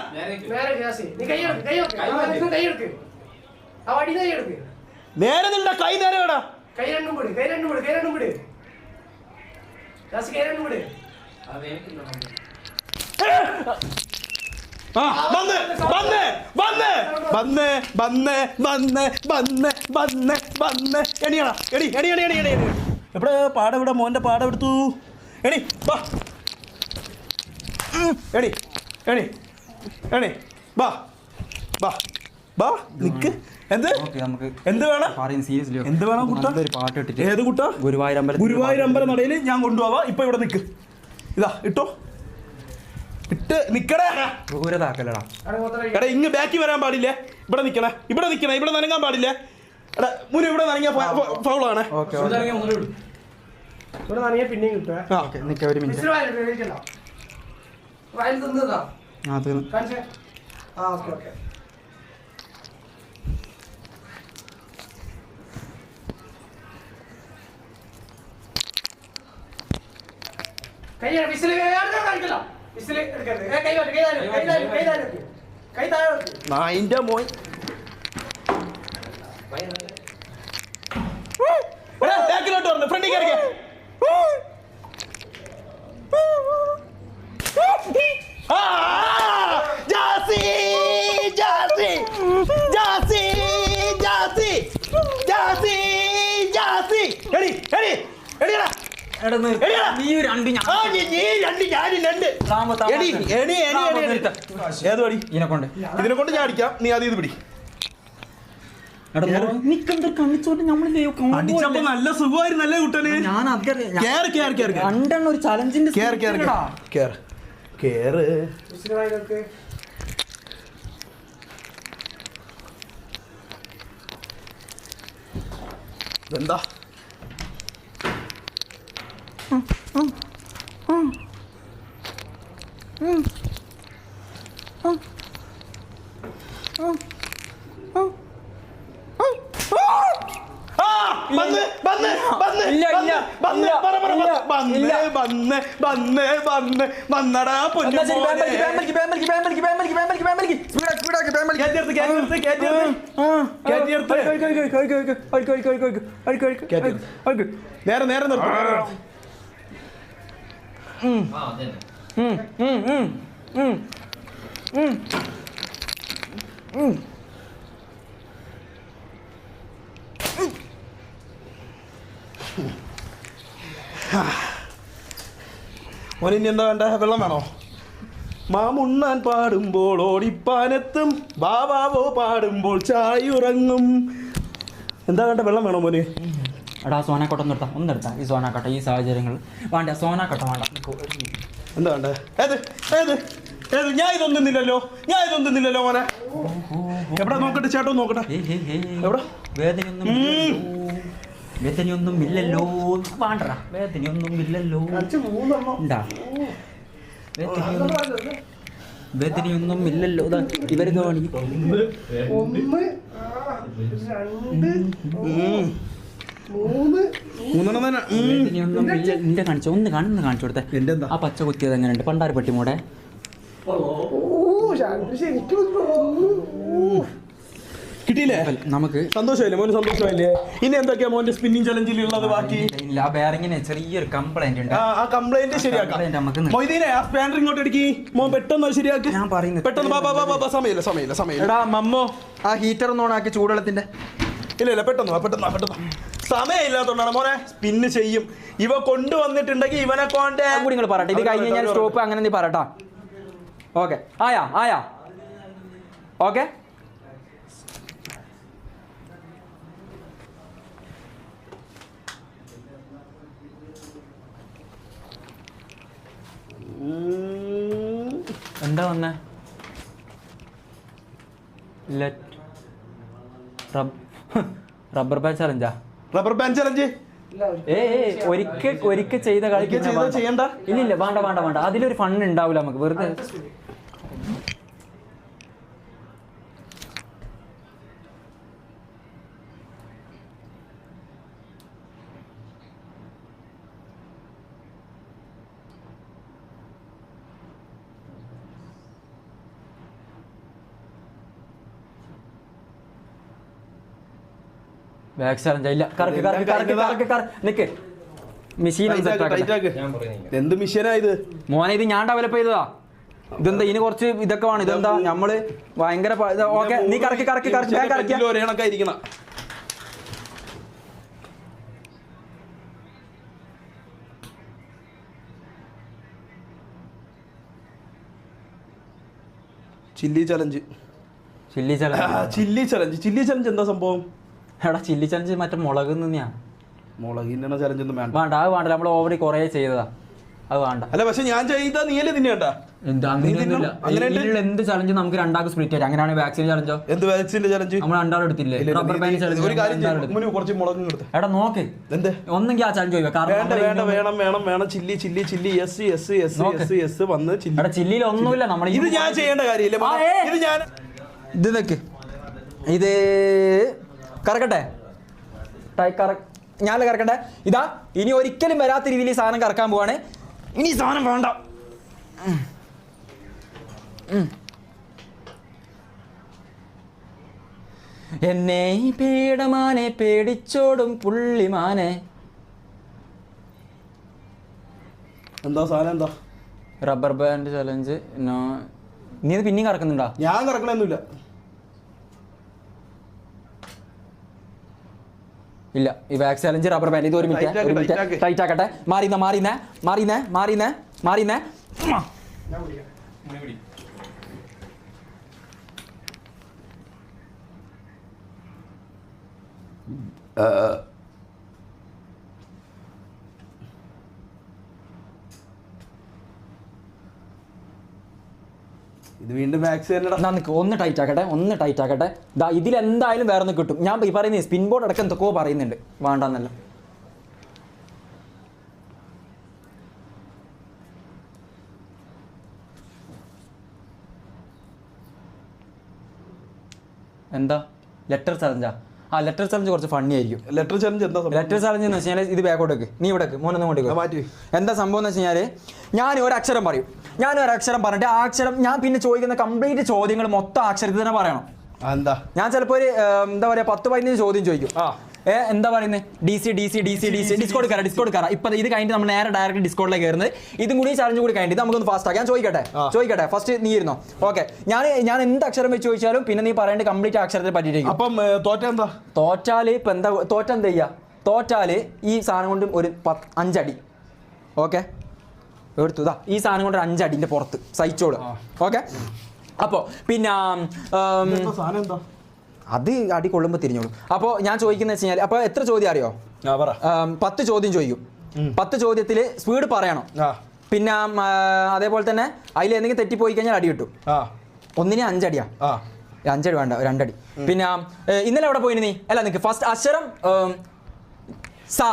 നേരത്തില്ല കൈ നേരെ വേടാ എവിടെ പാടെവിടെ മോന്റെ പാടെടുത്തു എണി വാ എണി എണി എണി വാ വാ വാ നിക്ക് എന്ത് എന്ത് വേണം എന്ത് വേണം കുട്ടാ പാട്ട് ഇട്ടിട്ട് ഏത് കുട്ടാ ഗുരുവായൂരമ്പലം നടയിൽ ഞാൻ കൊണ്ടുപോവാ ഇപ്പൊ ഇവിടെ നിക്ക് ഇതാ ഇട്ടോ ഇട്ട് നിക്കടേ എടാ ഇങ്ങ് ബാക്കി വരാൻ പാടില്ലേ ഇവിടെ നിക്കണേ ഇവിടെ നനങ്ങാൻ പാടില്ലേ എടാ മുന്നു ഇവിടെ നനങ്ങിയ ഫൗളാണ് പിന്നെയും നായിന്റെ മോൻ ബാക്കിലോട്ട് പറഞ്ഞു ഫ്രണ്ടിൽ കയറി ജാസി ജാസി ജാസി ജാസി ജാസി ജാസി എടി എടി എടിയടാ ഇതിനെ കൊണ്ട് ഞാൻ അടിക്കാം നീ അത് ഇത് പിടി നല്ല സുഖമായിരുന്നു നല്ല കുട്ടന് ഒരു ചലഞ്ചിന്റെ എന്താ നേരെ നേരെ നിർത്തും മോനിനി എന്താ വേണ്ട വെള്ളം വേണോ മാമുണ്ണാൻ പാടുമ്പോൾ ഓടിപ്പാനെത്തും ബാബാവോ പാടുമ്പോൾ ചായുറങ്ങും എന്താ വേണ്ട വെള്ളം വേണോ മോന് എടാ സോനാക്കോട്ട ഒന്ന് നിർത്താം ഈ സോനാക്കോട്ട ഈ സാഹചര്യങ്ങൾ വേണ്ട സോനാക്കോട്ട വേണ്ട എന്താ വേണ്ട ഏത് ഏത് ഏത് ഞാൻ ഇതൊന്നുന്നില്ലല്ലോ മോനെ എവിടെ നോക്കട്ടെ ചേട്ടോ നോക്കട്ടെ എവിടെ വേദനയൊന്നും ഇല്ലല്ലോ വേണ്ടടാ വേദനയൊന്നും ഇല്ലല്ലോ വേദനയൊന്നും ഇല്ലല്ലോ ഇവര് നിന്റെ കാണിച്ചോ ഒന്ന് കാണിച്ചു കൊടുത്തേ ആ പച്ച കുത്തിയത് എങ്ങനെയുണ്ട് പണ്ടാരപ്പെട്ടി മോടെ കിട്ടിയില്ലേ നമുക്ക് സന്തോഷമല്ലേ മോന് സന്തോഷമല്ലേ ഇനി എന്തൊക്കെയാ മോന്റെ സ്പിന്നിങ് ചലഞ്ചിൽ ഉള്ളത് ബാക്കി ഇല്ല ആ ബെയറിങ്ങിന് ചെറിയൊരു കംപ്ലൈന്റ് ഉണ്ട് ആ കംപ്ലൈന്റ് ശരിയാക്കാം മൊയ്തീനെ ആ സ്പാൻഡർ ഇങ്ങോട്ട് അടിക്കി മോൻ പെട്ടെന്ന് ശരിയാക്കി ഞാൻ പറയുന്നത് പെട്ടെന്ന് സമയമില്ല എടാ മമ്മോ ആ ഹീറ്റർ ഒന്ന് ഓണാക്കി ചൂടുവെള്ളത്തിന്റെ ഇല്ല പെട്ടെന്ന് സമയമില്ലാത്തോണ്ടാണ് മോനെ സ്പിന്ന് ചെയ്യും ഇവ കൊണ്ടുവന്നിട്ടുണ്ടെങ്കിൽ ഇവനെ കൊണ്ട് കൂടി നിങ്ങൾ പറയട്ടെ ഇത് കഴിഞ്ഞ് കഴിഞ്ഞാൽ സ്റ്റോപ്പ് അങ്ങനെ നീ പറയട്ടാ ഓക്കെ ആയാ ഓക്കെ എന്താ വന്നേ റബ്ബർ ബാൻഡ് ചലഞ്ചാ റബ്ബർ ബാൻഡ് ചലഞ്ച് ഒരിക്കൽ ചെയ്ത കളി ചെയ്യണ്ട ഇല്ല വേണ്ട അതിലൊരു ഫണ്ട് ഉണ്ടാവില്ല നമുക്ക് വെറുതെ ബാക്ക് ചലഞ്ച് ഇല്ല. നിക്ക് മെഷീൻ എന്ത് മെഷീനായത് മോനെ? ഇത് ഞാൻ ഡെവലപ്പ് ചെയ്തതാ. ഇതെന്താ ഇതിന് കുറച്ച് ഇതൊക്കെ വേണം. ഇതെന്താ നമ്മള് ഭയങ്കര ഓക്കെ. നീ കറക്കി ഒരേണക്കായിരിക്കണം. ചില്ലി ചലഞ്ച് എന്താ സംഭവം? എടാ ചില്ലി ചലഞ്ച് മറ്റേ മുളക് തന്നെയാ. മുളകിന്റെ ചലഞ്ച് ഒന്നും വേണ്ട. അത് വേണ്ട. നമ്മൾ ഓൾറെഡി കുറേ ചെയ്തതാ. അത് വേണ്ട. അല്ല പക്ഷെ ഞാൻ ചെയ്താ നീയല്ലേ തിന്നേട്ടാ. എന്ത് ചലഞ്ച് നമുക്ക് രണ്ടാൾക്ക് സ്പ്ലിറ്റ് ആയിട്ട്. അങ്ങനെയാണ് വാക്സിൻ ചലഞ്ചോ? എന്ത് വാക്സിന്റെ ചലഞ്ച്? നമ്മൾ രണ്ടാളും എടുത്തില്ലേ റബ്ബർ ബാൻഡ് ചലഞ്ച്? കുറച്ച് മുളകും എടുത്ത്. എടാ നോക്ക്, എന്ത് ഒന്നെങ്കിൽ ആ ചലഞ്ച് വേണം. ചില്ലി വന്ന് ചില്ലിയിൽ ഒന്നുമില്ല. നമ്മൾ ഇത് ഞാൻ ചെയ്യേണ്ട കാര്യമില്ല. ഇത് ഞാൻ ഇത് നിക്ക്, ഇത് കറക്കട്ടെ. ഞാൻ കറക്കട്ടെ. ഇതാ ഇനി ഒരിക്കലും വരാത്ത രീതിയിൽ ഈ സാധനം കറക്കാൻ പോവാണ്. ഇനി സാധനം വേണ്ട. എന്നെ പേടമാനെ പേടിച്ചോടും പുള്ളിമാനെ. എന്താ സാധനം? എന്താ റബ്ബർ ബാൻഡ് ചലഞ്ച്? നീ ഇത് പിന്നെയും കറക്കുന്നുണ്ടോ? ഞാൻ കറക്കണൊന്നുമില്ല. ഇല്ല. ഈ വാക്സ് ചലഞ്ച് റബ്ബർ ബാൻഡ്. ഇത് ഒരു മിനിറ്റ് ടൈറ്റ് ആക്കട്ടെ. മാറിന്നേ. ഇത് വീണ്ടും ഒന്ന് ടൈറ്റ് ആക്കട്ടെ. ഇതിലെന്തായാലും വേറെ ഒന്ന് കിട്ടും. ഞാൻ ഈ പറയുന്നത് സ്പിൻ ബോർഡ് അടക്കം എന്തൊക്കെയോ പറയുന്നുണ്ട്. വേണ്ടെന്നല്ല. എന്താ ലെറ്റർ ചലഞ്ചാ? ലെറ്റർ ചലഞ്ച് കുറച്ച് ഫണ്ണി ആയിരിക്കും. ലെറ്റർ ചലഞ്ച് എന്ന് വെച്ചാൽ ഇത് ബാക്കോട്ട് വെക്ക്. നീ ഇവിടെ മോനൊന്നും കൊണ്ട് മാറ്റി. എന്താ സംഭവം എന്ന് വെച്ച് കഴിഞ്ഞാൽ ഞാൻ ഒരു അക്ഷരം പറയും. പറഞ്ഞിട്ട് ആ അക്ഷരം ഞാൻ പിന്നെ ചോദിക്കുന്ന കംപ്ലീറ്റ് ചോദ്യങ്ങൾ മൊത്തം അക്ഷരത്തിൽ തന്നെ പറയണം. എന്താ ഞാൻ ചിലപ്പോൾ ഒരു എന്താ പറയാ 10-15 ചോദ്യം ചോദിക്കും. എന്താ പറയുന്നത്? DC ഡിസ്കോഡ് കയറാം. ഇപ്പൊ ഇത് കഴിഞ്ഞിട്ട് നമ്മൾ നേരെ ഡയറക്റ്റ് ഡിസ്കോഡിലേക്ക് കയറുന്നത്. ഇതും കൂടി ചലഞ്ച് കൂടി കഴിഞ്ഞിട്ട് നമുക്കൊന്ന് ഫാസ്റ്റ് ആക്കാം. ഞാൻ ചോദിക്കട്ടെ. ഫസ്റ്റ് നീ ഇരുന്നോ. ഓക്കെ. ഞാൻ എന്ത് അക്ഷരം വെച്ച് ചോദിച്ചാലും പിന്നെ നീ പറയേണ്ട കംപ്ലീറ്റ് അക്ഷരത്തെ പറ്റിയിരിക്കും. അപ്പം തോറ്റാല് ഇപ്പൊ എന്താ ചെയ്യാ? തോറ്റാല് ഈ സാധനം കൊണ്ട് ഒരു 5 അടി. ഓക്കെ എടുത്തു. ഈ സാധനം കൊണ്ട് 5 അടിന്റെ പുറത്ത് സഹിച്ചോളൂ. ഓക്കെ. അപ്പോൾ പിന്നെ അത് അടി കൊള്ളുമ്പോൾ തിരിഞ്ഞോളൂ. അപ്പോൾ ഞാൻ ചോദിക്കുന്നത് വെച്ച് കഴിഞ്ഞാൽ അപ്പോൾ എത്ര ചോദ്യം അറിയോ? 10 ചോദ്യം ചോദിക്കും. 10 ചോദ്യത്തിൽ സ്പീഡ് പറയണം. പിന്നെ അതേപോലെ തന്നെ അതിൽ എന്തെങ്കിലും തെറ്റിപ്പോയി കഴിഞ്ഞാൽ അടി കിട്ടും. ഒന്നിന് 5 അടിയാ. 5 അടി വേണ്ട, 2 അടി. പിന്നെ ഇന്നലെ എവിടെ പോയിന് നീ? അല്ല നിനക്ക് ഫസ്റ്റ് അക്ഷരം സാ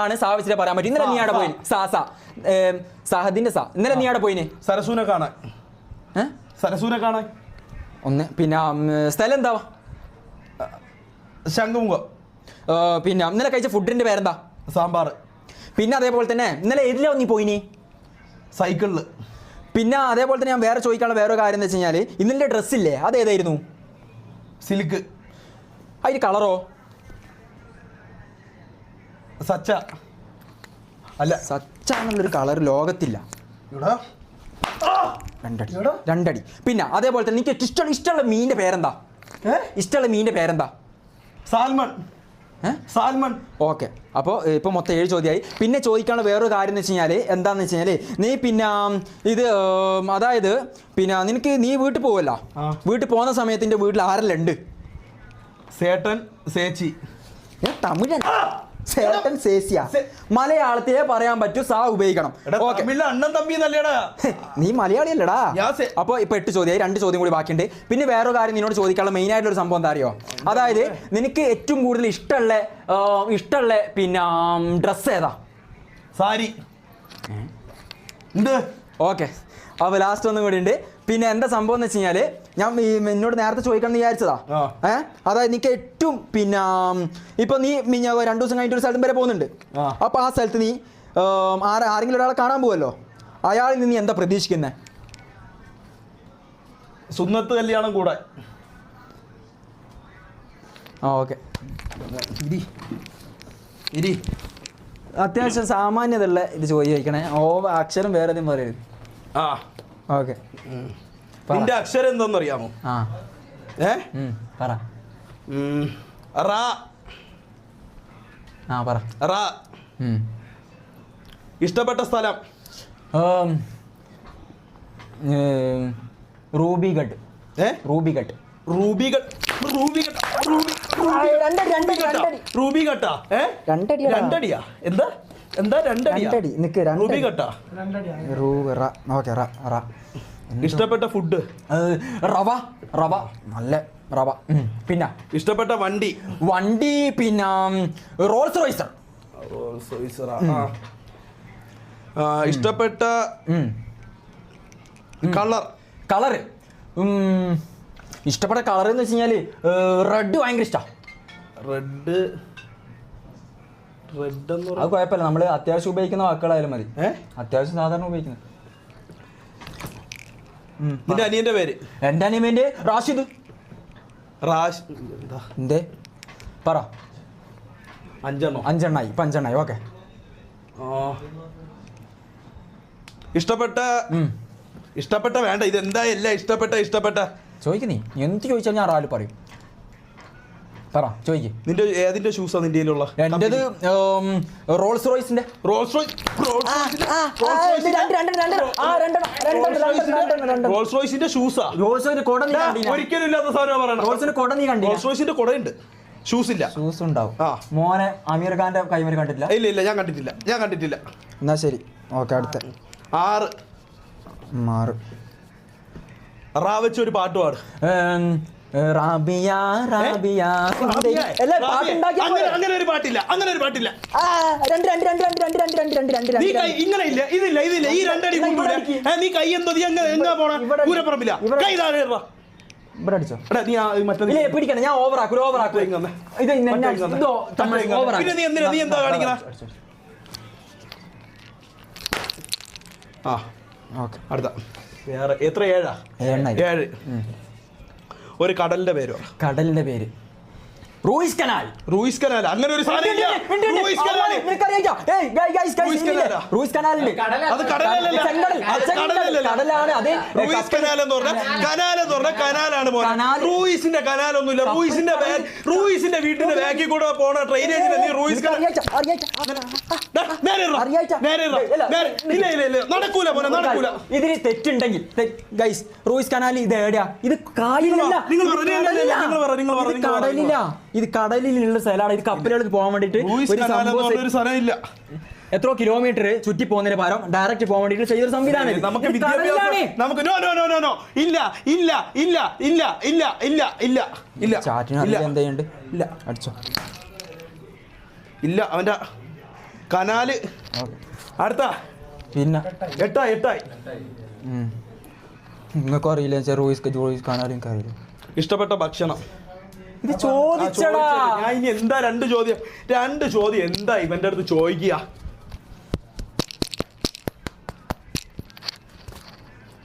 ആണ്. സാ വെച്ചിട്ട് പറയാൻ പറ്റും. ഇന്നലെ നീ അവിടെ പോയി സാഹദിന്റെ സാ. ഇന്നലെ നീ അവിടെ പോയിന് സരസൂനെ കാണാൻ. ഒന്ന്. പിന്നെ സ്ഥലം എന്താ? ശംഖുമുഖം. പിന്നെ ഇന്നലെ കഴിച്ച ഫുഡിന്റെ പേരെന്താ? സാമ്പാർ. പിന്നെ അതേപോലെ തന്നെ ഇന്നലെ ഏതിലാ നീ പോയിനി? സൈക്കിളിൽ. പിന്നെ അതേപോലെ തന്നെ ഞാൻ വേറെ ചോദിക്കാനുള്ള വേറെ കാര്യം എന്ന് വെച്ച് കഴിഞ്ഞാൽ ഇന്നലെ ഡ്രസ്സില്ലേ അത് ഏതായിരുന്നു? സിൽക്ക്. അതിന് കളറോ? സച്ച. അല്ല, സച്ച എന്നുള്ളൊരു കളർ ലോകത്തില്ല. 2 അടി. പിന്നെ അതേപോലെ തന്നെ എനിക്ക് ഇഷ്ടമുള്ള മീനിന്റെ പേരെന്താ? സാൽമൺ. ഓക്കെ. അപ്പോൾ ഇപ്പോൾ മൊത്തം 7 ചോദ്യമായി. പിന്നെ ചോദിക്കാനുള്ള വേറൊരു കാര്യം എന്ന് വെച്ച് കഴിഞ്ഞാൽ എന്താണെന്ന് വെച്ച് കഴിഞ്ഞാൽ നീ പിന്നെ ഇത് അതായത് പിന്നെ നിനക്ക് നീ വീട്ടിൽ പോവല്ലോ. വീട്ടിൽ പോകുന്ന സമയത്തിൻ്റെ വീട്ടിൽ ആരെല്ലാം ഉണ്ട്? സേട്ടൻ, സേച്ചി. തമിഴൻ. ചേട്ടൻ സേസിയ. മലയാളത്തിലേ പറയാൻ പറ്റൂ. സാ ഉപയോഗിക്കണം. നീ മലയാളിയല്ലടാ. അപ്പൊ ഇപ്പൊ 8 ചോദ്യമായി. 2 ചോദ്യം കൂടി ബാക്കിയുണ്ട്. പിന്നെ വേറൊരു കാര്യം നിന്നോട് ചോദിക്കാനുള്ള മെയിൻ ആയിട്ടുള്ള ഒരു സംഭവം എന്താ അറിയോ? അതായത് നിനക്ക് ഏറ്റവും കൂടുതൽ ഇഷ്ടമുള്ള പിന്നെ ഡ്രസ്സ് ഏതാ? സാരി. ഓക്കെ. അപ്പോൾ ലാസ്റ്റ് ഒന്നും കൂടി ഉണ്ട്. പിന്നെ എന്താ സംഭവം എന്ന് വെച്ച് കഴിഞ്ഞാൽ ഞാൻ എന്നോട് നേരത്തെ ചോദിക്കണം എന്ന് വിചാരിച്ചതാ. അതായത് നിനക്ക് ഏറ്റവും പിന്നെ ഇപ്പൊ നീ 2 ദിവസം കഴിഞ്ഞിട്ട് ഒരു സ്ഥലം വരെ പോകുന്നുണ്ട്. അപ്പൊ ആ സ്ഥലത്ത് നീ ആരെങ്കിലും ഒരാളെ കാണാൻ പോവല്ലോ. അയാളിൽ നിന്ന് നീ എന്താ പ്രതീക്ഷിക്കുന്നത്? സുന്നത്ത് കല്യാണം കൂടെ. ആ ഓക്കെ. അത്യാവശ്യം സാമാന്യതയുള്ള ഇത് ചോദിക്കണേ. അക്ഷരം വേറെ ഏതും പറയരുത്. ആ ഓക്കെ. നിന്റെ അക്ഷരം എന്താണെന്നറിയാമോ? ആ പറ. റാ. ആ പറ. റാ. ഇഷ്ടപ്പെട്ട സ്ഥലം? റൂബിഗഡ്. റൂബിഗഡ്. റൂബിഗഡ്. റൂബിഗഡ്. റൂബിഗട്ടാ? രണ്ടടിയാ? എന്താ എന്താ രണ്ടടിയാ? റൂബിഗട്ടാ? ഇഷ്ടപ്പെട്ട ഫുഡ്? റവ. റവ നല്ല റവ. പിന്നെ ഇഷ്ടപ്പെട്ട വണ്ടി? വണ്ടി പിന്നെ റോൾസ് റോയ്സർ. റോൾസ് റോയ്സർ. ഇഷ്ടപ്പെട്ട കളർ? കളറ് ഇഷ്ടപ്പെട്ട കളർ എന്ന് വെച്ച് കഴിഞ്ഞാല് റെഡ് ഭയങ്കര ഇഷ്ടമാണ്. റെഡ്. റെഡ് എന്ന് അത് കുഴപ്പമില്ല, നമ്മള് അത്യാവശ്യം ഉപയോഗിക്കുന്ന വാക്കുകളായാലും മതി. അത്യാവശ്യം സാധാരണ ഉപയോഗിക്കുന്നത്. നിന്റെ അനിയന്റെ പേര്? എന്റെ അനിയന്റെ റാഷിദ്. എന്തേ പറ. 5 അഞ്ചെണ്ണായി. ഇപ്പൊ 5 എണ്ണായി. ഓക്കെ. ഇഷ്ടപ്പെട്ട വേണ്ട, ഇതെന്താ എല്ലാം ഇഷ്ടപ്പെട്ട ചോദിക്കുന്നേ. എന്ത് ചോദിച്ചാൽ ഞാൻ ആരാലും പറയും. പറ ചോദിക്ക്. നിന്റെ ഏതിന്റെ ഷൂസാ നിന്റെ കയ്യിലുള്ള? എന്റേത് റോൾസ് റോയ്സിന്റെ. റോൾസ് റോയ്സിന്റെ ഷൂസാ? ഒരിക്കലും ഇല്ലാത്ത സാധനം പറയണം. റോൾസിന്റെ കൊട നീ കണ്ടില്ല? റോൾസ് റോയ്സിന്റെ കൊടയുണ്ട്, ഷൂസ് ഇല്ല. ഷൂസ് ഉണ്ടാവും. മോനെ അമീർ ഖാന്റെ കൈമര് കണ്ടിട്ടില്ല? ഇല്ല ഞാൻ കണ്ടിട്ടില്ല. എന്നാ ശരി. ഓക്കെ. അടുത്ത 6. റാ വെച്ച് ഒരു പാട്ട് പാട്. റാബിയ റാബിയ. അങ്ങനെ ഒരു പാട്ടില്ല. ഇങ്ങനെ ഇല്ല, ഇതില്ല. ഈ 2 അടി കൊണ്ടുവിട. നീ കൈ എന്തോ എങ്ങാ പോണ പൂരപ്പറമ്പില്ല. കൈ താഴെ ഇവിടെ അടിച്ചോ. മറ്റേ പിടിക്കണം. ഞാൻ ഓവറാക്കും. പിന്നെ നീ എന്താ കാണിക്കണ? അടുത്ത വേറെ എത്ര? 7. ഒരു കടലിന്റെ പേരോ? കടലിന്റെ പേര് റൂയിസ് കനാൽ. അങ്ങനെ ഒരു സാധനം ഇല്ല. റൂയിസ് കനാലുണ്ട്. അത് കടലല്ല. കടലാണ്. അതെ. റൂയിസ് കനാൽ എന്ന് പറഞ്ഞാൽ കനാലാണ് പോലെ. റൂയിസിന്റെ കനാലൊന്നുമില്ല. റൂയിസിന്റെ വീട്ടിന്റെ ബാക്കിൽ കൂടെ പോണ ഡ്രെയിനേജിന് നീ റൂയിസ് നടക്കൂല. ഇതിന് തെറ്റുണ്ടെങ്കിൽ ഗൈസ്, റൂയിസ് കനാൽ ഇത് എവിടെയാ? ഇത് കായലിലല്ല. കടലില്ല. ഇത് കടലിലുള്ള സ്ഥലമാണ്. ഇത് കപ്പലുകൾക്ക് പോകാൻ വേണ്ടിട്ട് എത്രയോ കിലോമീറ്റർ ചുറ്റി പോകുന്നതിന് പകരം ഡയറക്റ്റ് പോകാൻ വേണ്ടിട്ട് ചെയ്തൊരു സംവിധാനം. നമുക്ക് ഇല്ല അവന്റെ കനാല്. അടുത്ത പിന്നെ 8. നിങ്ങൾക്കും അറിയില്ല. റൂയിസ് കനാലും അറിയില്ല. ഇഷ്ടപ്പെട്ട ഭക്ഷണം? ഇത് ചോദിച്ചടാ. ഞാൻ ഇനി എന്താ 2 ചോദ്യം എന്താ ഇവന്റെ അടുത്ത് ചോദിക്കുക?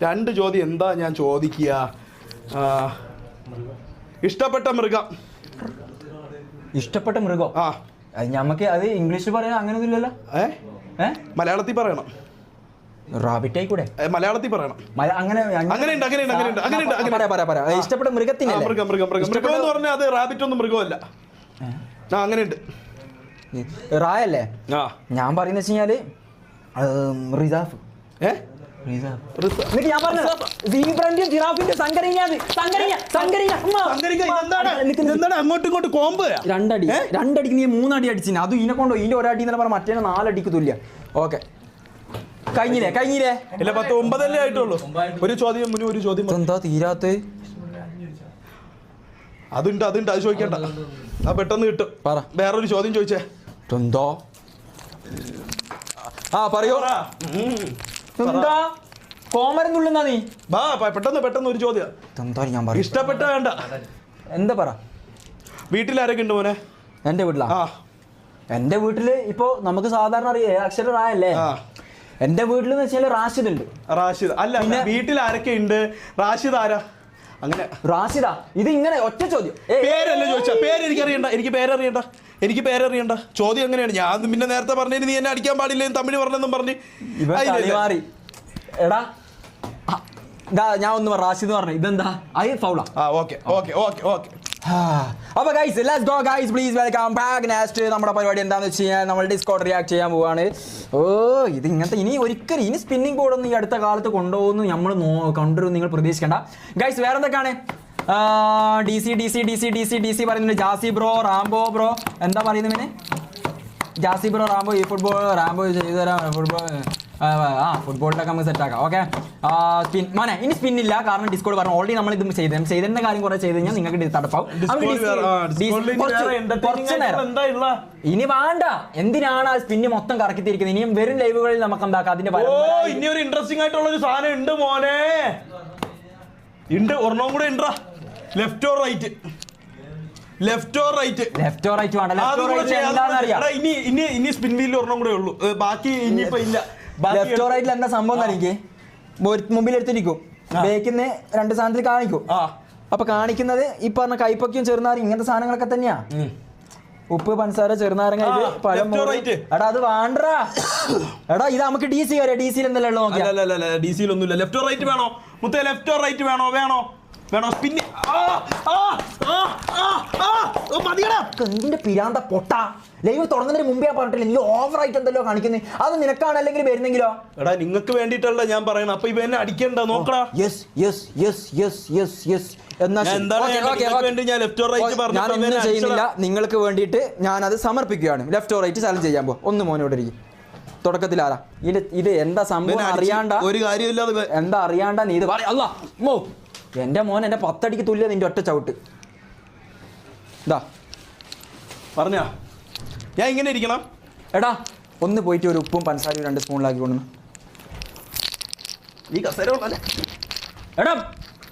2 ചോദ്യം എന്താ ഞാൻ ചോദിക്കുക? ഇഷ്ടപ്പെട്ട മൃഗം? നമുക്ക് അത് ഇംഗ്ലീഷിൽ പറയാൻ അങ്ങനെയൊന്നും ഇല്ലല്ലോ. മലയാളത്തിൽ പറയണം. റാബിറ്റ് ആയിക്കൂടെ? മലയാളത്തിൽ പറയണം. ഇഷ്ടപ്പെട്ട മൃഗത്തിന് മൃഗം എന്ന് പറഞ്ഞാൽ അത് റാബിറ്റ് ഒന്നും മൃഗമല്ല. അങ്ങനെയുണ്ട്. റായല്ലേ? ഞാൻ പറയുന്ന വെച്ച് കഴിഞ്ഞാല് റിസാഫ്. ഞാൻ പറഞ്ഞ ജിറാഫിന്റെ അങ്ങോട്ടും ഇങ്ങോട്ടും കോമ്പ്. 2 അടി. 2 അടിക്ക് നീ 3 അടി അടിച്ചിന്. അത് ഇതിനെ കൊണ്ടോ ഇതിന്റെ ഒരടി എന്ന് പറഞ്ഞാൽ മറ്റേ 4 അടിക്ക് തുല്യ. ഓക്കെ. കഴിഞ്ഞില്ലേ? ഇല്ല, 9 ആയിട്ടുള്ളൂ. ഒരു ചോദ്യം എന്താ തീരാത്ത? അതുണ്ട്. അത് ചോദിക്കണ്ട. പെട്ടെന്ന് കിട്ടും. വേറൊരു ചോദ്യം ചോദിച്ചേ. എന്തോ? പറയോ. എന്താ കോമരം തുള്ളുന്നാ നീ? പെട്ടെന്ന് ഒരു ചോദ്യം. എന്താ ഞാൻ പറയും? ഇഷ്ടപ്പെട്ട വേണ്ട. എന്താ പറ. വീട്ടിലാരൊക്കെ ഉണ്ട് മോനെ? എന്റെ വീട്ടിലാ? എന്റെ വീട്ടില് ഇപ്പൊ നമുക്ക് സാധാരണ അക്ഷരം റായല്ലേ? എന്റെ വീട്ടിൽ റാഷിദ് ഉണ്ട്. അല്ല, വീട്ടിൽ ആരൊക്കെ ഉണ്ട്? റാഷിദ് ആരാ? അങ്ങനെ റാഷിദ ഇത് ഇങ്ങനെ ഒറ്റ ചോദ്യം. പേരല്ലേ ചോദിച്ചാ? പേര് എനിക്ക് പേരറിയണ്ട. ചോദ്യം എങ്ങനെയാണ്? ഞാൻ പിന്നെ നേരത്തെ പറഞ്ഞതിന് നീ എന്നെ അടിക്കാൻ പാടില്ല തമിഴ് പറഞ്ഞെന്നും പറഞ്ഞ് മാറി. എടാ ഞാൻ ഒന്ന് റാഷിദ് പറഞ്ഞു, ഇതെന്താ അത് ഫൗളാ? ഓക്കെ. അപ്പൊ guys let's go guys, please welcome back. Next നമ്മുടെ പരിപാടി എന്താണെന്ന് വെച്ച് കഴിഞ്ഞാൽ നമ്മൾ ഡിസ്കോഡ് റിയാക്ട് ചെയ്യാൻ പോവാണ്. ഇത് ഇങ്ങനത്തെ ഇനി സ്പിന്നിങ് ബോർഡൊന്നും ഈ അടുത്ത കാലത്ത് കൊണ്ടുപോകുന്നു നമ്മൾ കൊണ്ടുവരും നിങ്ങൾ പ്രതീക്ഷിക്കേണ്ട ഗൈസ്. വേറെ എന്തൊക്കെയാണ്? DC പറയുന്നുണ്ട്. ജാസി ബ്രോ, റാംബോ ബ്രോ എന്താ പറയുന്നത്? ജാസി ബ്രോ, റാംബോ ഈ ഫുട്ബോൾ റാംബോ ചെയ്തു തരാം. ഫുട്ബോളിലൊക്കെ നമുക്ക് സെറ്റ് ആക്കാം. ഓക്കെ സ്പിൻ മോനെ, ഇനി സ്പിന്നില്ല, കാരണം ഡിസ്കോഡ് പറഞ്ഞു ഓൾറെഡി നമ്മൾ ഇത് ചെയ്തതിന്റെ കാര്യം കുറെ ചെയ്ത് കഴിഞ്ഞാൽ നിങ്ങൾക്ക് തടപ്പാവും. ഇനി വേണ്ട, എന്തിനാണ് ആ സ്പിന്ന് മൊത്തം കറക്കി തിരിക്കുന്നത്? ഇനിയും വരും ലൈവുകളിൽ നമുക്ക് എന്താക്കാം അതിന്റെ ഇനി ഒരു ഇൻട്രസ്റ്റിംഗ് ആയിട്ടുള്ള ഒരു സാധനം ഉണ്ട് മോനെ. ഒരെണ്ണം കൂടെ ഉണ്ട്. ലെഫ്റ്റ് ഓർ റൈറ്റ് ഇനി സ്പിൻ വീലിൽ ഒരെണ്ണം കൂടെ ഉള്ളൂ, ബാക്കി ഇനിയിപ്പോ ഇല്ല. ലെഫ്റ്റ് ഓർ റൈറ്റിൽ എന്താ സംഭവം എനിക്ക് മുമ്പിൽ എടുത്തിരിക്കും, ബേക്കിന്ന് രണ്ട് സാധനത്തിൽ കാണിക്കും. അപ്പൊ കാണിക്കുന്നത് ഈ പറഞ്ഞ കൈപ്പൊക്കിയും ചെറുനാരും ഇങ്ങനത്തെ സാധനങ്ങളൊക്കെ തന്നെയാ. ഉപ്പ്, പഞ്ചസാര, ചെറുനാരങ്ങ, പഴം. എടാ അത് വേണ്ടാ. എടാ ഇത് നമുക്ക് DC വരെ. DC എന്തെല്ലാം നോക്കിയാ? DC ഒന്നുമില്ല. ലെഫ്റ്റ് ഓർ റൈറ്റ് വേണോ മുത്തേ? ലെഫ്റ്റ് ഓർ റൈറ്റ് വേണോ? സ്പിന്നി. എന്തിന്റെ പിരാന്ത പൊട്ട ലൈവ് തുടങ്ങുന്നതിന് മുമ്പേ പറഞ്ഞിട്ടില്ല നീ ഓവറായിട്ട് എന്തല്ലോ കാണിക്കുന്നത്? അത് നിനക്കാണ് അല്ലെങ്കിൽ വരുന്നെങ്കിലോ? എടാ നിങ്ങൾക്ക് വേണ്ടിട്ടല്ല ഞാൻ പറയണം. അപ്പൊ ഇവ എന്നെ അടിക്കണ്ട നോക്കടാ. ചെയ്യുന്നില്ല, നിങ്ങൾക്ക് വേണ്ടിയിട്ട് ഞാനത് സമർപ്പിക്കുകയാണ്. ലെഫ്റ്റ് ഓർ റൈറ്റ് ചലഞ്ച് ചെയ്യാൻ പോ. ഒന്ന് മോനോട് ഇരിക്കും. തുടക്കത്തിൽ ആരാ ഇത് എന്താ സംഭവം അറിയാണ്ട? ഒരു കാര്യമില്ല. എന്താ അറിയാണ്ട നീ ഇത് പറ. അല്ലാ മോ, എന്റെ മോൻ എന്റെ 10 അടിക്ക് തുല്യ നിന്റെ ഒറ്റ ചവിട്ട്. ഇതാ പറഞ്ഞാ ഞാൻ ഇങ്ങനെ ഇരിക്കണം. എടാ ഒന്ന് പോയിട്ട് ഒരു ഉപ്പും പഞ്ചസാരയും 2 സ്പൂണിലാക്കി കൊണ്ടു. ഈ കസേര എടാ